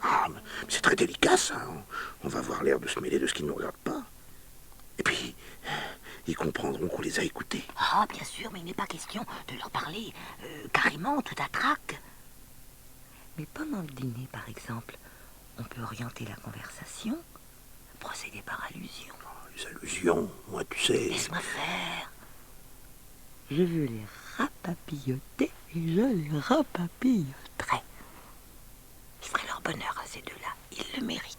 Ah, mais c'est très délicat, ça. On va avoir l'air de se mêler de ce qui ne nous regarde pas. Et puis, ils comprendront qu'on les a écoutés. Ah, bien sûr, mais il n'est pas question de leur parler carrément, tout à trac. Mais pendant le dîner, par exemple, on peut orienter la conversation, procéder par allusion. Les allusions, moi, tu sais... Laisse-moi faire. Je veux les rapapilloter et je les rapapilloterai. Je ferai leur bonheur à ces deux-là. Ils le méritent.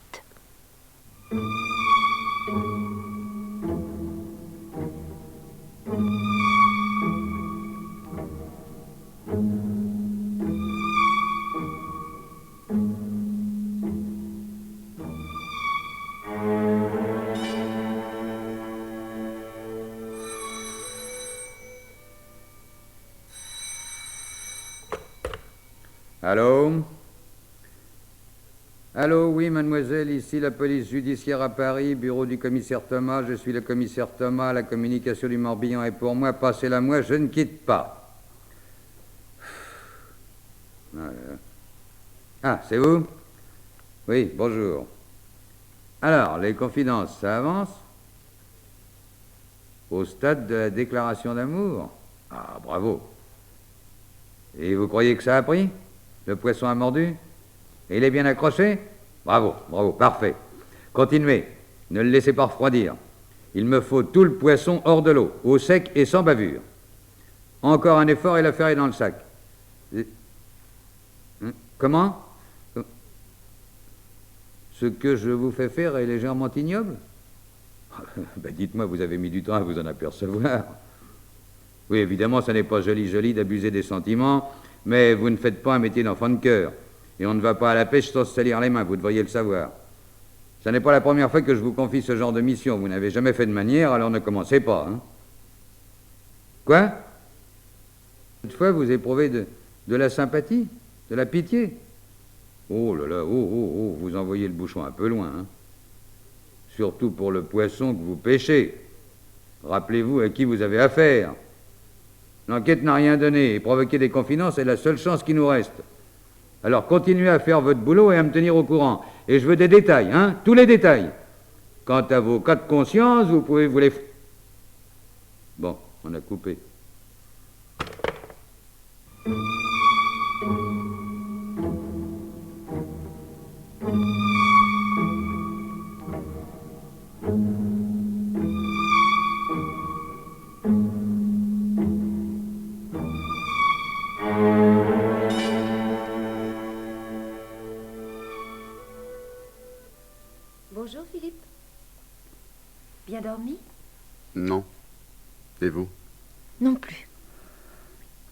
Allô? Allô, oui, mademoiselle, ici la police judiciaire à Paris, bureau du commissaire Thomas. Je suis le commissaire Thomas, la communication du Morbihan est pour moi. Passez-la moi, je ne quitte pas. Voilà. Ah, c'est vous? Oui, bonjour. Alors, les confidences, ça avance? Au stade de la déclaration d'amour? Ah, bravo. Et vous croyez que ça a pris? Le poisson a mordu? Et il est bien accroché? Bravo, bravo, parfait. Continuez, ne le laissez pas refroidir. Il me faut tout le poisson hors de l'eau, au sec et sans bavure. Encore un effort et l'affaire est dans le sac. Comment? Ce que je vous fais faire est légèrement ignoble? Ben dites-moi, vous avez mis du temps à vous en apercevoir. Oui, évidemment, ça n'est pas joli d'abuser des sentiments, mais vous ne faites pas un métier d'enfant de cœur. Et on ne va pas à la pêche sans se salir les mains, vous devriez le savoir. Ce n'est pas la première fois que je vous confie ce genre de mission. Vous n'avez jamais fait de manière, alors ne commencez pas. Hein. Quoi? Cette fois, vous éprouvez de la sympathie, de la pitié. Oh là là, oh, vous envoyez le bouchon un peu loin. Hein. Surtout pour le poisson que vous pêchez. Rappelez-vous à qui vous avez affaire. L'enquête n'a rien donné et provoquer des confidences est la seule chance qui nous reste. Alors continuez à faire votre boulot et à me tenir au courant. Et je veux des détails, hein, tous les détails. Quant à vos cas de conscience, vous pouvez vous les... Bon, on a coupé. Bonjour, Philippe. Bien dormi? Non. Et vous? Non plus.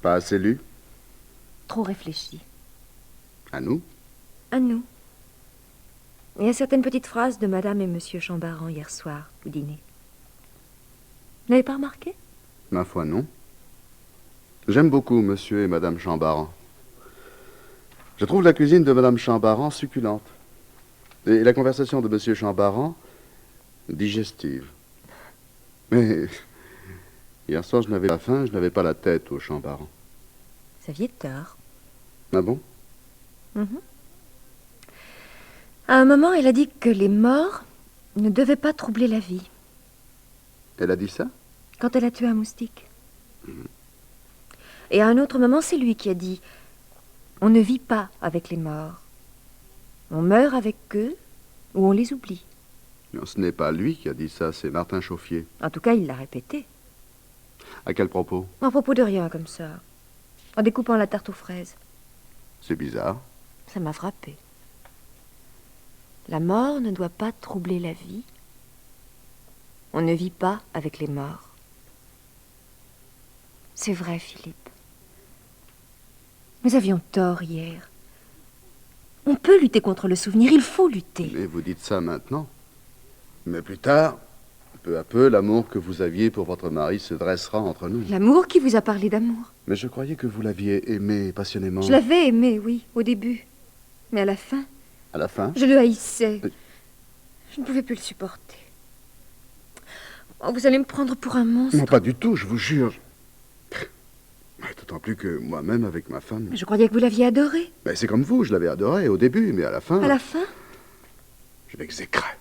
Pas assez lu? Trop réfléchi. À nous? À nous. Et à certaines petites phrases de Madame et Monsieur Chambaran hier soir, au dîner. Vous n'avez pas remarqué? Ma foi, non. J'aime beaucoup Monsieur et Madame Chambaran. Je trouve la cuisine de Madame Chambaran succulente. Et la conversation de Monsieur Chambaran digestive. Mais hier soir, je n'avais pas faim, je n'avais pas la tête au Chambaran. Vous aviez tort. Ah bon? À un moment, elle a dit que les morts ne devaient pas troubler la vie. Elle a dit ça? Quand elle a tué un moustique. Et à un autre moment, c'est lui qui a dit « On ne vit pas avec les morts. On meurt avec eux ou on les oublie. Non, ce n'est pas lui qui a dit ça, c'est Martin Chauffier. » En tout cas, il l'a répété. À quel propos? À propos de rien comme ça. En découpant la tarte aux fraises. C'est bizarre. Ça m'a frappé. La mort ne doit pas troubler la vie. On ne vit pas avec les morts. C'est vrai, Philippe. Nous avions tort hier. On peut lutter contre le souvenir, il faut lutter. Mais vous dites ça maintenant. Mais plus tard, peu à peu, l'amour que vous aviez pour votre mari se dressera entre nous. L'amour qui vous a parlé d'amour. Mais je croyais que vous l'aviez aimé passionnément. Je l'avais aimé, oui, au début. Mais à la fin, À la fin? je le haïssais. Je ne pouvais plus le supporter. Oh, vous allez me prendre pour un monstre. Non, pas du tout, je vous jure. D'autant plus que moi-même, avec ma femme... Mais je croyais que vous l'aviez adoré. Ben, c'est comme vous, je l'avais adoré au début, mais à la fin... À la fin, Je l'exécrais.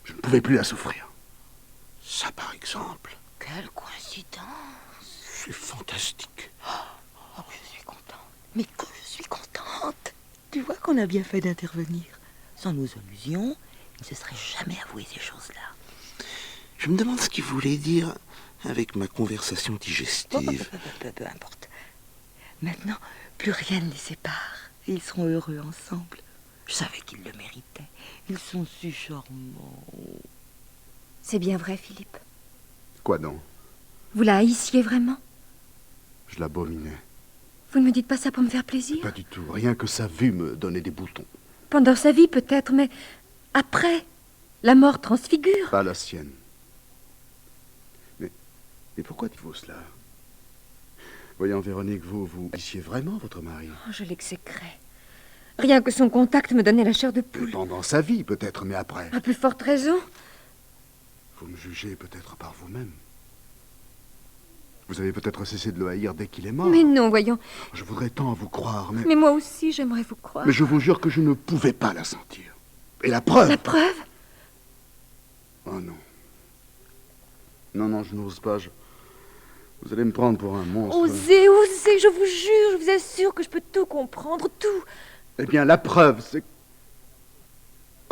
Je ne pouvais plus la souffrir. Ça, par exemple, Quelle coïncidence. c'est fantastique. Oh, je suis contente. Mais que je suis contente. Tu vois qu'on a bien fait d'intervenir. Sans nous illusions, il ne se serait jamais avoué ces choses-là. Je me demande ce qu'il voulait dire avec ma conversation digestive. Peu importe. Maintenant, plus rien ne les sépare. Ils seront heureux ensemble. Je savais qu'ils le méritaient. Ils sont si charmants. c'est bien vrai, Philippe. Quoi donc? Vous la haïssiez vraiment? Je l'abominais. Vous ne me dites pas ça pour me faire plaisir? Pas du tout. Rien que sa vue me donnait des boutons. Pendant sa vie, peut-être, mais après, la mort transfigure. Pas la sienne. Mais pourquoi dites-vous cela? Voyons, Véronique, vous haissiez vraiment votre mari? Oh, je l'exécrais. Rien que son contact me donnait la chair de poule. Pendant sa vie, peut-être, mais après. À plus forte raison. Vous me jugez peut-être par vous-même. Vous avez peut-être cessé de le haïr dès qu'il est mort. Mais non, voyons. Je voudrais tant vous croire, mais... Mais moi aussi, j'aimerais vous croire. Mais je vous jure que je ne pouvais pas la sentir. Et la preuve... La preuve? Oh non. Non, je n'ose pas. Vous allez me prendre pour un monstre. Osez, osez, je vous jure, je vous assure que je peux tout comprendre, tout. Eh bien, la preuve, c'est...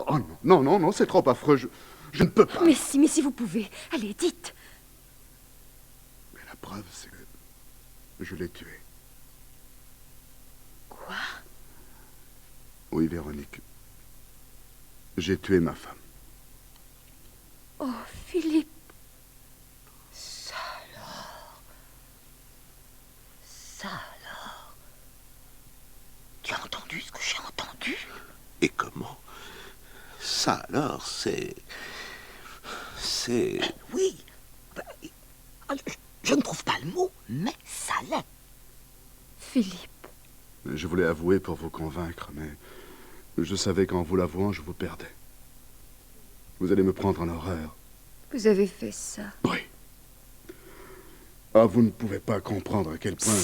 Oh non, c'est trop affreux. Je ne peux pas. Mais si vous pouvez. Allez, dites. Mais la preuve, c'est que je l'ai tué. Quoi? Oui, Véronique. J'ai tué ma femme. Oh, Philippe. Ça alors. Tu as entendu ce que j'ai entendu? Et comment? Ça alors, c'est... Oui. Je ne trouve pas le mot, mais ça l'est. Philippe. Je voulais avouer pour vous convaincre, mais je savais qu'en vous l'avouant, je vous perdais. Vous allez me prendre en horreur. Vous avez fait ça. Oui. Ah, vous ne pouvez pas comprendre à quel point...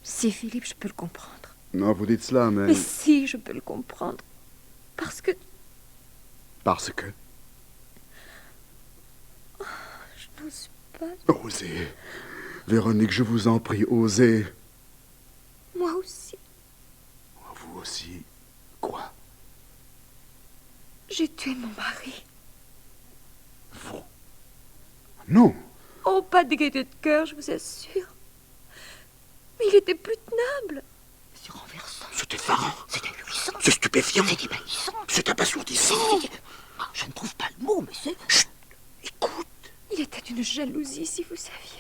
Si, Philippe, je peux le comprendre. Non, vous dites cela, mais... Mais si, je peux le comprendre. Parce que... Parce que... Je n'ose pas. Osez. Véronique, je vous en prie, osez. Moi aussi. Vous aussi. Quoi? J'ai tué mon mari. Vous? Non. Oh, pas de gaieté de cœur, je vous assure. Mais il était plus tenable. C'est renversant. C'est effarant. C'est ahurissant. C'est stupéfiant. C'est ébahissant. C'est abasourdissant. Je ne trouve pas le mot, mais c'est... Chut. Écoute. Il était d'une jalousie, si vous saviez.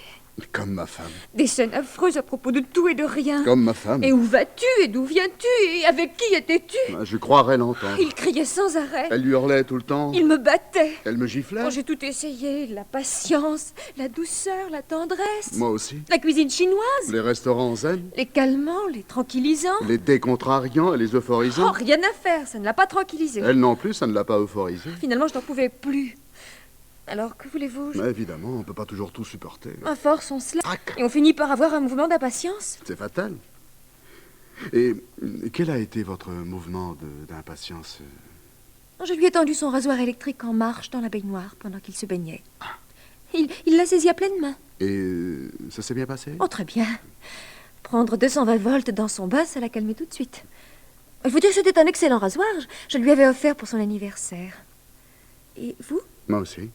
Comme ma femme. Des scènes affreuses à propos de tout et de rien. Comme ma femme. Et où vas-tu? Et d'où viens-tu? Et avec qui étais-tu? Je croirais l'entendre. Il criait sans arrêt. Elle lui hurlait tout le temps. Il me battait. Elle me giflait. Quand j'ai tout essayé, la patience, la douceur, la tendresse, Moi aussi. la cuisine chinoise, Les restaurants zen. les calmants, les tranquillisants. Les décontrariants et les Oh, euphorisants. rien à faire, ça ne l'a pas tranquillisé. Elle non plus, ça ne l'a pas euphorisé. Finalement, je n'en pouvais plus. Alors, que voulez-vous? Mais évidemment, on ne peut pas toujours tout supporter. À force, on se lasse. Trac. Et on finit par avoir un mouvement d'impatience. C'est fatal. Et quel a été votre mouvement d'impatience? Je lui ai tendu son rasoir électrique en marche dans la baignoire pendant qu'il se baignait. Il l'a saisi à pleine main. Et ça s'est bien passé? Oh, très bien. Prendre 220 volts dans son bain, ça l'a calmé tout de suite. Il faut dire que c'était un excellent rasoir. Je lui avais offert pour son anniversaire. Et vous? Moi aussi.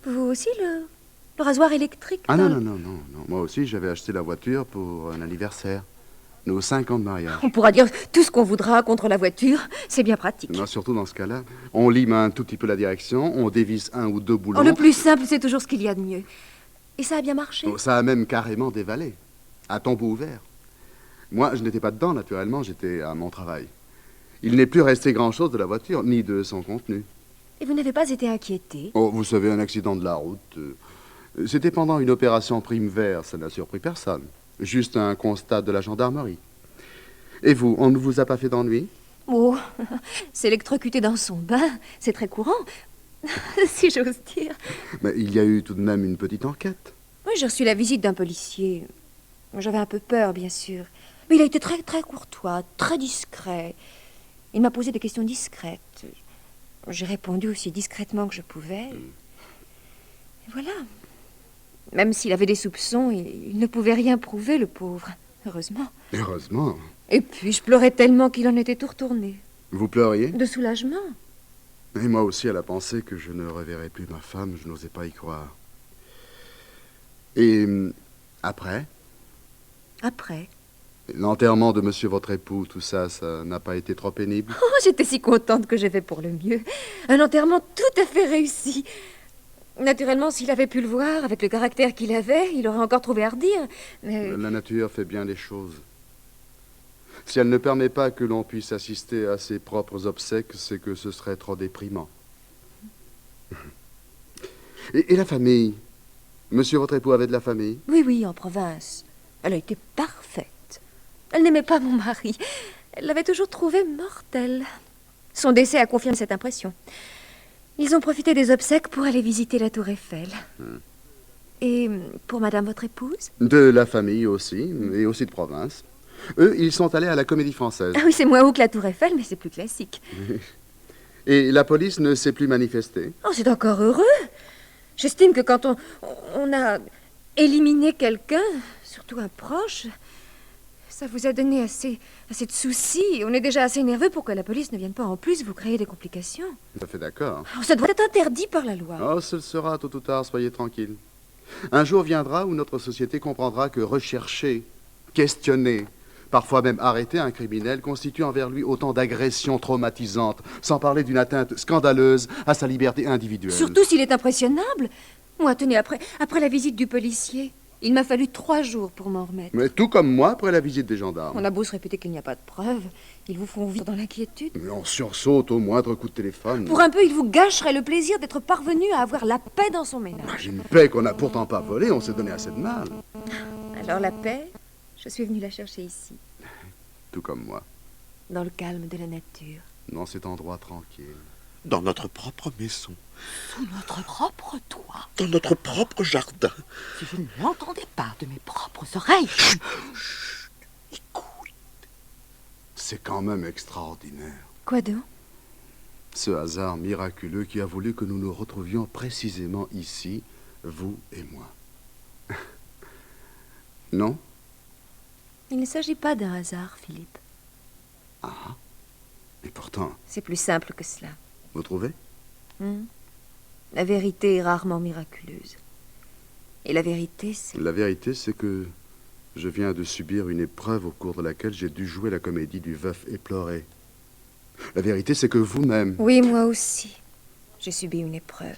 Vous aussi, le rasoir électrique? Ah non. Moi aussi, j'avais acheté la voiture pour un anniversaire. Nos 5 ans de mariage. On pourra dire tout ce qu'on voudra contre la voiture. C'est bien pratique. Non, surtout dans ce cas-là. On lime un tout petit peu la direction, on dévisse 1 ou 2 boulons. Oh, le plus simple, c'est toujours ce qu'il y a de mieux. Et ça a bien marché? Oh, ça a même carrément dévalé. À tombeau ouvert. Moi, je n'étais pas dedans, naturellement, j'étais à mon travail. Il n'est plus resté grand-chose de la voiture, ni de son contenu. Et vous n'avez pas été inquiété? Oh, vous savez, un accident de la route. C'était pendant une opération prime vert, ça n'a surpris personne. Juste un constat de la gendarmerie. Et vous, on ne vous a pas fait d'ennui? Oh, s'électrocuter dans son bain, c'est très courant, si j'ose dire. Mais il y a eu tout de même une petite enquête. Oui, j'ai reçu la visite d'un policier. J'avais un peu peur, bien sûr. Mais il a été très, très courtois, très discret. Il m'a posé des questions discrètes. J'ai répondu aussi discrètement que je pouvais. Et voilà. Même s'il avait des soupçons, il ne pouvait rien prouver, le pauvre. Heureusement. Heureusement. Et puis, je pleurais tellement qu'il en était tout retourné. Vous pleuriez? De soulagement. Et moi aussi, à la pensée que je ne reverrai plus ma femme, je n'osais pas y croire. Et après? Après. L'enterrement de monsieur votre époux, tout ça, ça n'a pas été trop pénible? Oh, j'étais si contente que j'ai fait pour le mieux. Un enterrement tout à fait réussi. Naturellement, s'il avait pu le voir, avec le caractère qu'il avait, il aurait encore trouvé à redire. Mais... La nature fait bien les choses. Si elle ne permet pas que l'on puisse assister à ses propres obsèques, c'est que ce serait trop déprimant. Et la famille? Monsieur votre époux avait de la famille? Oui, en province. Elle a été parfaite. Elle n'aimait pas mon mari. Elle l'avait toujours trouvé mortel. Son décès a confirmé cette impression. Ils ont profité des obsèques pour aller visiter la tour Eiffel. Et pour madame votre épouse? De la famille aussi, et aussi de province. Eux, ils sont allés à la Comédie Française. Ah oui, c'est moins haut que la tour Eiffel, mais c'est plus classique. Et la police ne s'est plus manifestée? Oh, c'est encore heureux. J'estime que quand on a éliminé quelqu'un, surtout un proche, ça vous a donné assez de soucis. On est déjà assez nerveux pour que la police ne vienne pas en plus vous créer des complications. Tout à fait d'accord. Oh, ça doit être interdit par la loi. Oh, ce le sera tôt ou tard, soyez tranquille. Un jour viendra où notre société comprendra que rechercher, questionner, parfois même arrêter un criminel constitue envers lui autant d'agressions traumatisantes, sans parler d'une atteinte scandaleuse à sa liberté individuelle. Surtout s'il est impressionnable. Moi, tenez, après la visite du policier, il m'a fallu 3 jours pour m'en remettre. Mais tout comme moi après la visite des gendarmes. On a beau se répéter qu'il n'y a pas de preuves, ils vous font vivre dans l'inquiétude. Mais on sursaute au moindre coup de téléphone. Pour un peu, il vous gâcherait le plaisir d'être parvenu à avoir la paix dans son ménage. Une paix qu'on n'a pourtant pas volée, on s'est donné assez de mal. Alors la paix, je suis venue la chercher ici, Tout comme moi, dans le calme de la nature. dans cet endroit tranquille. Dans notre propre maison, Sous notre propre toit. dans notre propre jardin. Si je ne l'entendais pas de mes propres oreilles. Écoute, C'est quand même extraordinaire. Quoi donc? Ce hasard miraculeux qui a voulu que nous nous retrouvions précisément ici, vous et moi. Non? Il ne s'agit pas d'un hasard, Philippe. Ah. Et pourtant, C'est plus simple que cela. vous trouvez? La vérité est rarement miraculeuse. Et la vérité, c'est... La vérité, c'est que je viens de subir une épreuve au cours de laquelle j'ai dû jouer la comédie du veuf éploré. La vérité, c'est que vous-même... Oui, moi aussi. J'ai subi une épreuve.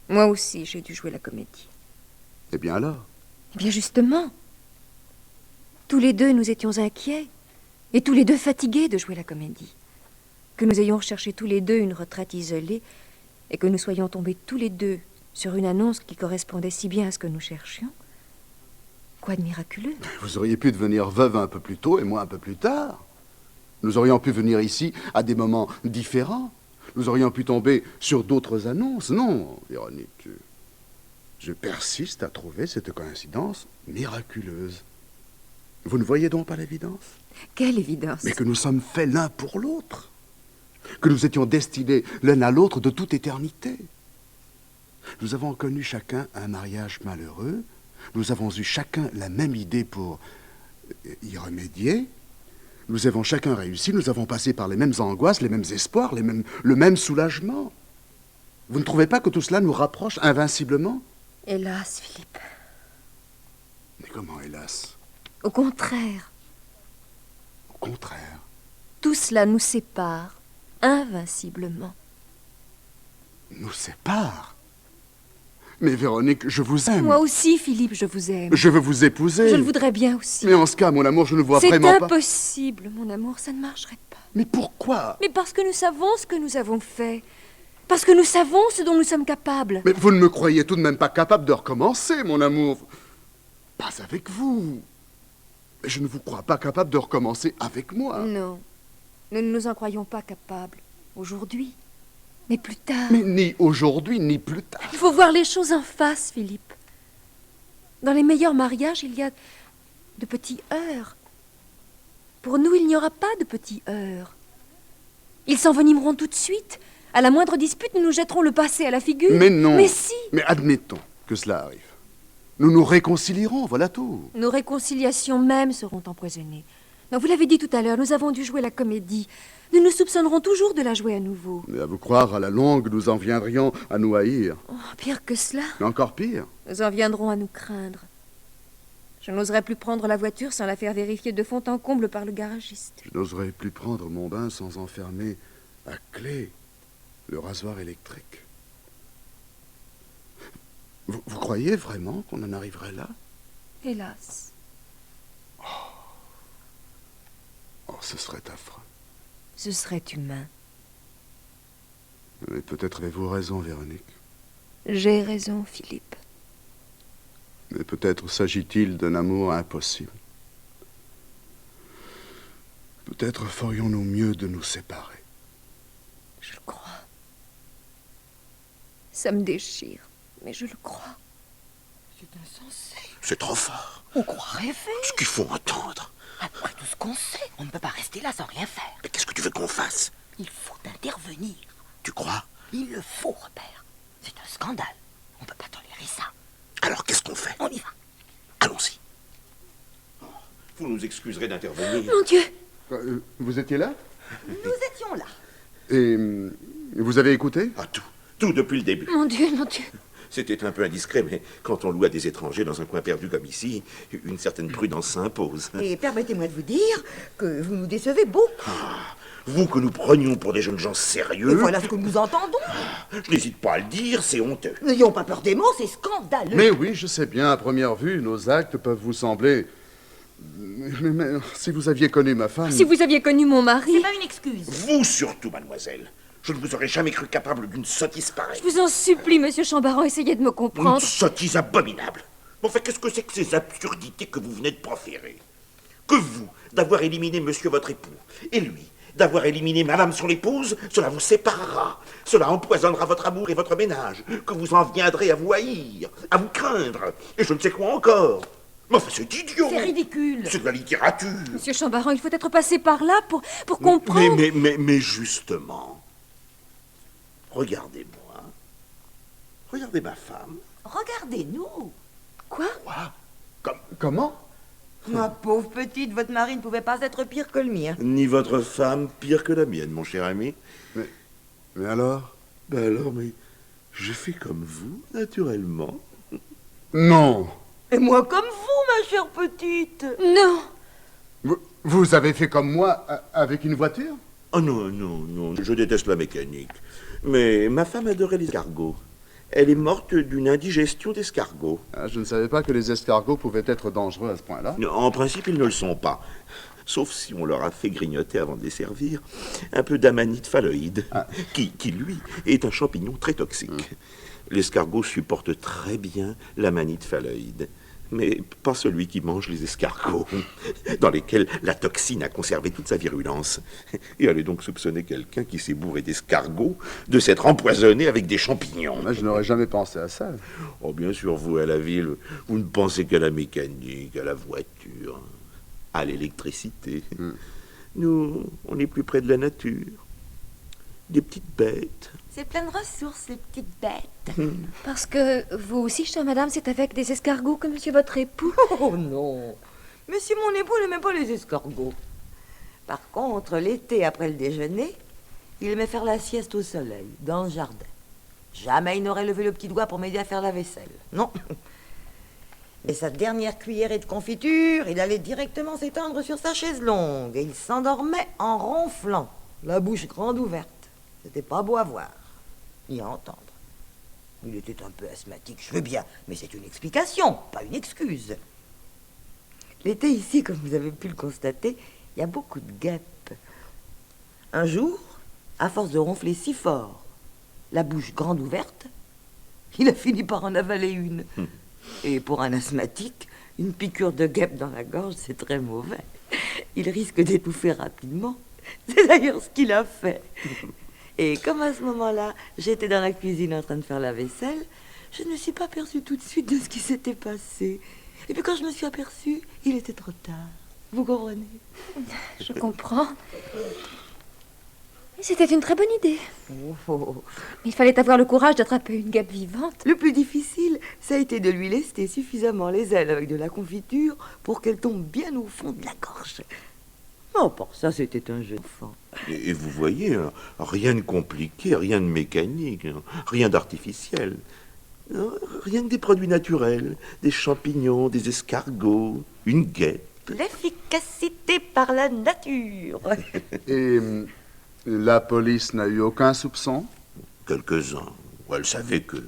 Moi aussi, j'ai dû jouer la comédie. Eh bien alors? Eh bien, justement. Tous les deux, nous étions inquiets. Et tous les deux fatigués de jouer la comédie. Que nous ayons recherché tous les deux une retraite isolée et que nous soyons tombés tous les deux sur une annonce qui correspondait si bien à ce que nous cherchions. Quoi de miraculeux? Vous auriez pu devenir veuve un peu plus tôt et moi un peu plus tard. Nous aurions pu venir ici à des moments différents. nous aurions pu tomber sur d'autres annonces. Non, Véronique, je persiste à trouver cette coïncidence miraculeuse. Vous ne voyez donc pas l'évidence? Quelle évidence! Mais que nous sommes faits l'un pour l'autre. Que nous étions destinés l'un à l'autre de toute éternité. Nous avons connu chacun un mariage malheureux. Nous avons eu chacun la même idée pour y remédier. Nous avons chacun réussi. Nous avons passé par les mêmes angoisses, les mêmes espoirs, le même soulagement. Vous ne trouvez pas que tout cela nous rapproche invinciblement? Hélas, Philippe. Mais comment, hélas? Au contraire. Au contraire. Tout cela nous sépare invinciblement. Nous sépare? Mais Véronique, je vous aime. Moi aussi, Philippe, je vous aime. Je veux vous épouser. Je le voudrais bien aussi. Mais en ce cas, mon amour, je ne vois vraiment C'est pas... impossible, mon amour, ça ne marcherait pas. Mais pourquoi? Mais parce que nous savons ce que nous avons fait. Parce que nous savons ce dont nous sommes capables. Mais vous ne me croyez tout de même pas capable de recommencer, mon amour. Pas avec vous. Mais je ne vous crois pas capable de recommencer avec moi. Non, nous ne nous en croyons pas capables. Aujourd'hui. Mais plus tard. Mais ni aujourd'hui, ni plus tard. Il faut voir les choses en face, Philippe. Dans les meilleurs mariages, il y a de petits heurts. Pour nous, il n'y aura pas de petits heurts. Ils s'envenimeront tout de suite. À la moindre dispute, nous nous jetterons le passé à la figure. Mais non. Mais si. Mais admettons que cela arrive. Nous nous réconcilierons, voilà tout. Nos réconciliations même seront empoisonnées. Non, vous l'avez dit tout à l'heure, nous avons dû jouer la comédie. Nous nous soupçonnerons toujours de la jouer à nouveau. Mais à vous croire, à la longue, nous en viendrions à nous haïr. Oh, pire que cela. Mais encore pire. Nous en viendrons à nous craindre. Je n'oserais plus prendre la voiture sans la faire vérifier de fond en comble par le garagiste. Je n'oserais plus prendre mon bain sans enfermer à clé le rasoir électrique. Vous croyez vraiment qu'on en arriverait là? Hélas. Oh, ce serait affreux. Ce serait humain. Mais peut-être avez-vous raison, Véronique. J'ai raison, Philippe. Mais peut-être s'agit-il d'un amour impossible. Peut-être ferions-nous mieux de nous séparer. Je le crois. Ça me déchire, mais je le crois. C'est insensé. C'est trop fort. On croit rêver. Ce qu'il faut entendre. Après tout ce qu'on sait, on ne peut pas rester là sans rien faire. Mais qu'est-ce que tu veux qu'on fasse? Il faut intervenir. Tu crois? Il le faut, Robert. C'est un scandale. On ne peut pas tolérer ça. Alors qu'est-ce qu'on fait? On y va. Allons-y. Oh, vous nous excuserez d'intervenir. Mon Dieu! Vous étiez là? Nous étions là. Et vous avez écouté? Ah, tout depuis le début. Mon Dieu, mon Dieu! C'était un peu indiscret, mais quand on loue à des étrangers dans un coin perdu comme ici, une certaine prudence s'impose. Et permettez-moi de vous dire que vous nous décevez beaucoup. Vous que nous prenions pour des jeunes gens sérieux... Et voilà ce que nous entendons. Je n'hésite pas à le dire, c'est honteux. N'ayons pas peur des mots, c'est scandaleux. Mais oui, je sais bien, à première vue, nos actes peuvent vous sembler... Mais si vous aviez connu ma femme... Si vous aviez connu mon mari... C'est pas une excuse. Vous surtout, mademoiselle. Je ne vous aurais jamais cru capable d'une sottise pareille. Je vous en supplie, monsieur Chambaran, essayez de me Une comprendre. sottise abominable. Mais enfin, qu'est-ce que c'est que ces absurdités que vous venez de proférer? Que vous, d'avoir éliminé monsieur votre époux, et lui, d'avoir éliminé madame son épouse, cela vous séparera. Cela empoisonnera votre amour et votre ménage, que vous en viendrez à vous haïr, à vous craindre, et je ne sais quoi encore. Mais enfin, c'est idiot. C'est ridicule. C'est de la littérature. Monsieur Chambaran, il faut être passé par là pour comprendre... Mais justement, regardez-moi. Regardez ma femme. Regardez-nous. Quoi? Comment? Ma pauvre petite, votre mari ne pouvait pas être pire que le mien. Ni votre femme pire que la mienne, mon cher ami. Mais alors? Ben alors, mais je fais comme vous, naturellement. Non. Et moi comme vous, ma chère petite. Non! Vous avez fait comme moi avec une voiture? Oh non, je déteste la mécanique. Mais ma femme adorait les escargots. Elle est morte d'une indigestion d'escargots. Ah, je ne savais pas que les escargots pouvaient être dangereux à ce point-là. En principe, ils ne le sont pas. Sauf si on leur a fait grignoter avant de les servir un peu d'amanite phalloïde, qui, lui, est un champignon très toxique. L'escargot supporte très bien l'amanite phalloïde. Mais pas celui qui mange les escargots, dans lesquels la toxine a conservé toute sa virulence. Et allez donc soupçonner quelqu'un qui s'est bourré d'escargots de s'être empoisonné avec des champignons. Moi, je n'aurais jamais pensé à ça. Oh, bien sûr, vous, à la ville, vous ne pensez qu'à la mécanique, à la voiture, à l'électricité. Nous, on est plus près de la nature. Des petites bêtes. C'est plein de ressources, les petites bêtes. Parce que vous aussi, chère madame, c'est avec des escargots que monsieur votre époux. Oh non, monsieur mon époux n'aimait pas les escargots. Par contre, l'été, après le déjeuner, il aimait faire la sieste au soleil, dans le jardin. Jamais il n'aurait levé le petit doigt pour m'aider à faire la vaisselle. Non. Et sa dernière cuillerée de confiture, il allait directement s'étendre sur sa chaise longue et il s'endormait en ronflant, la bouche grande ouverte. C'était pas beau à voir, ni à entendre. Il était un peu asthmatique, je veux bien, mais c'est une explication, pas une excuse. L'été ici, comme vous avez pu le constater, il y a beaucoup de guêpes. Un jour, à force de ronfler si fort, la bouche grande ouverte, il a fini par en avaler une. Et pour un asthmatique, une piqûre de guêpe dans la gorge, c'est très mauvais. Il risque d'étouffer rapidement. C'est d'ailleurs ce qu'il a fait. Et comme à ce moment-là, j'étais dans la cuisine en train de faire la vaisselle, je ne me suis pas aperçue tout de suite de ce qui s'était passé. Et puis quand je me suis aperçue, il était trop tard. Vous comprenez? Je comprends. C'était une très bonne idée. Oh. Il fallait avoir le courage d'attraper une guêpe vivante. Le plus difficile, ça a été de lui lester suffisamment les ailes avec de la confiture pour qu'elle tombe bien au fond de la gorge. Oh, pour ça, c'était un jeu d'enfant. Et vous voyez, hein, rien de compliqué, rien de mécanique, hein, rien d'artificiel. Hein, rien que des produits naturels, des champignons, des escargots, une guêpe. L'efficacité par la nature. Et la police n'a eu aucun soupçon? Quelques-uns. Elle savait que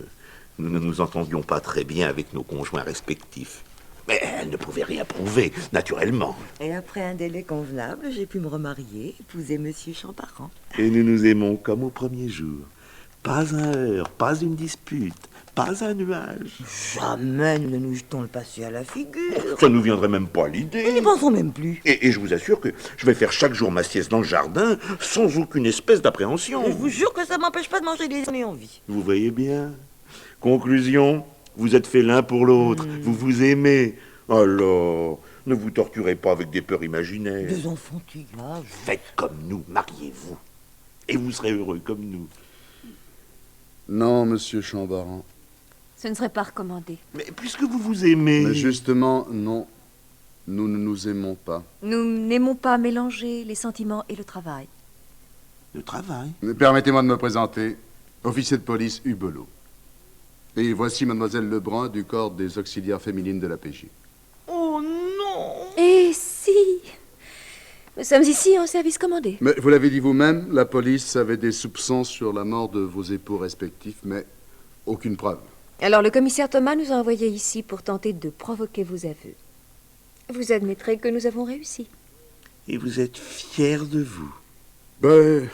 nous ne nous entendions pas très bien avec nos conjoints respectifs. Mais elle ne pouvait rien prouver, naturellement. Et après un délai convenable, j'ai pu me remarier, épouser Monsieur Champaran. Et nous nous aimons comme au premier jour. Pas un heurt, pas une dispute, pas un nuage. Jamais nous ne nous jetons le passé à la figure. Ça ne nous viendrait même pas à Nous l'idée. n'y pensons même plus. Et je vous assure que je vais faire chaque jour ma sieste dans le jardin sans aucune espèce d'appréhension. Je vous jure que ça m'empêche pas de manger des en vie. Vous voyez bien. Conclusion, vous êtes faits l'un pour l'autre. Vous vous aimez. Alors, ne vous torturez pas avec des peurs imaginaires. Des enfantillages. Faites comme nous, mariez-vous. Et vous serez heureux comme nous. Non, monsieur Chambaran. Ce ne serait pas recommandé. Mais puisque vous vous aimez... Mais justement, non. Nous ne nous aimons pas. Nous n'aimons pas mélanger les sentiments et le travail. Le travail. Permettez-moi de me présenter. Officier de police Hubelot. Et voici mademoiselle Lebrun du corps des auxiliaires féminines de la PJ. Oh non! Et si nous sommes ici en service commandé. Mais vous l'avez dit vous-même, la police avait des soupçons sur la mort de vos époux respectifs, mais aucune preuve. Alors le commissaire Thomas nous a envoyés ici pour tenter de provoquer vos aveux. Vous admettrez que nous avons réussi. Et vous êtes fiers de vous. Ben,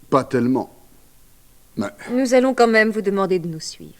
pas tellement. Mais Nous allons quand même vous demander de nous suivre.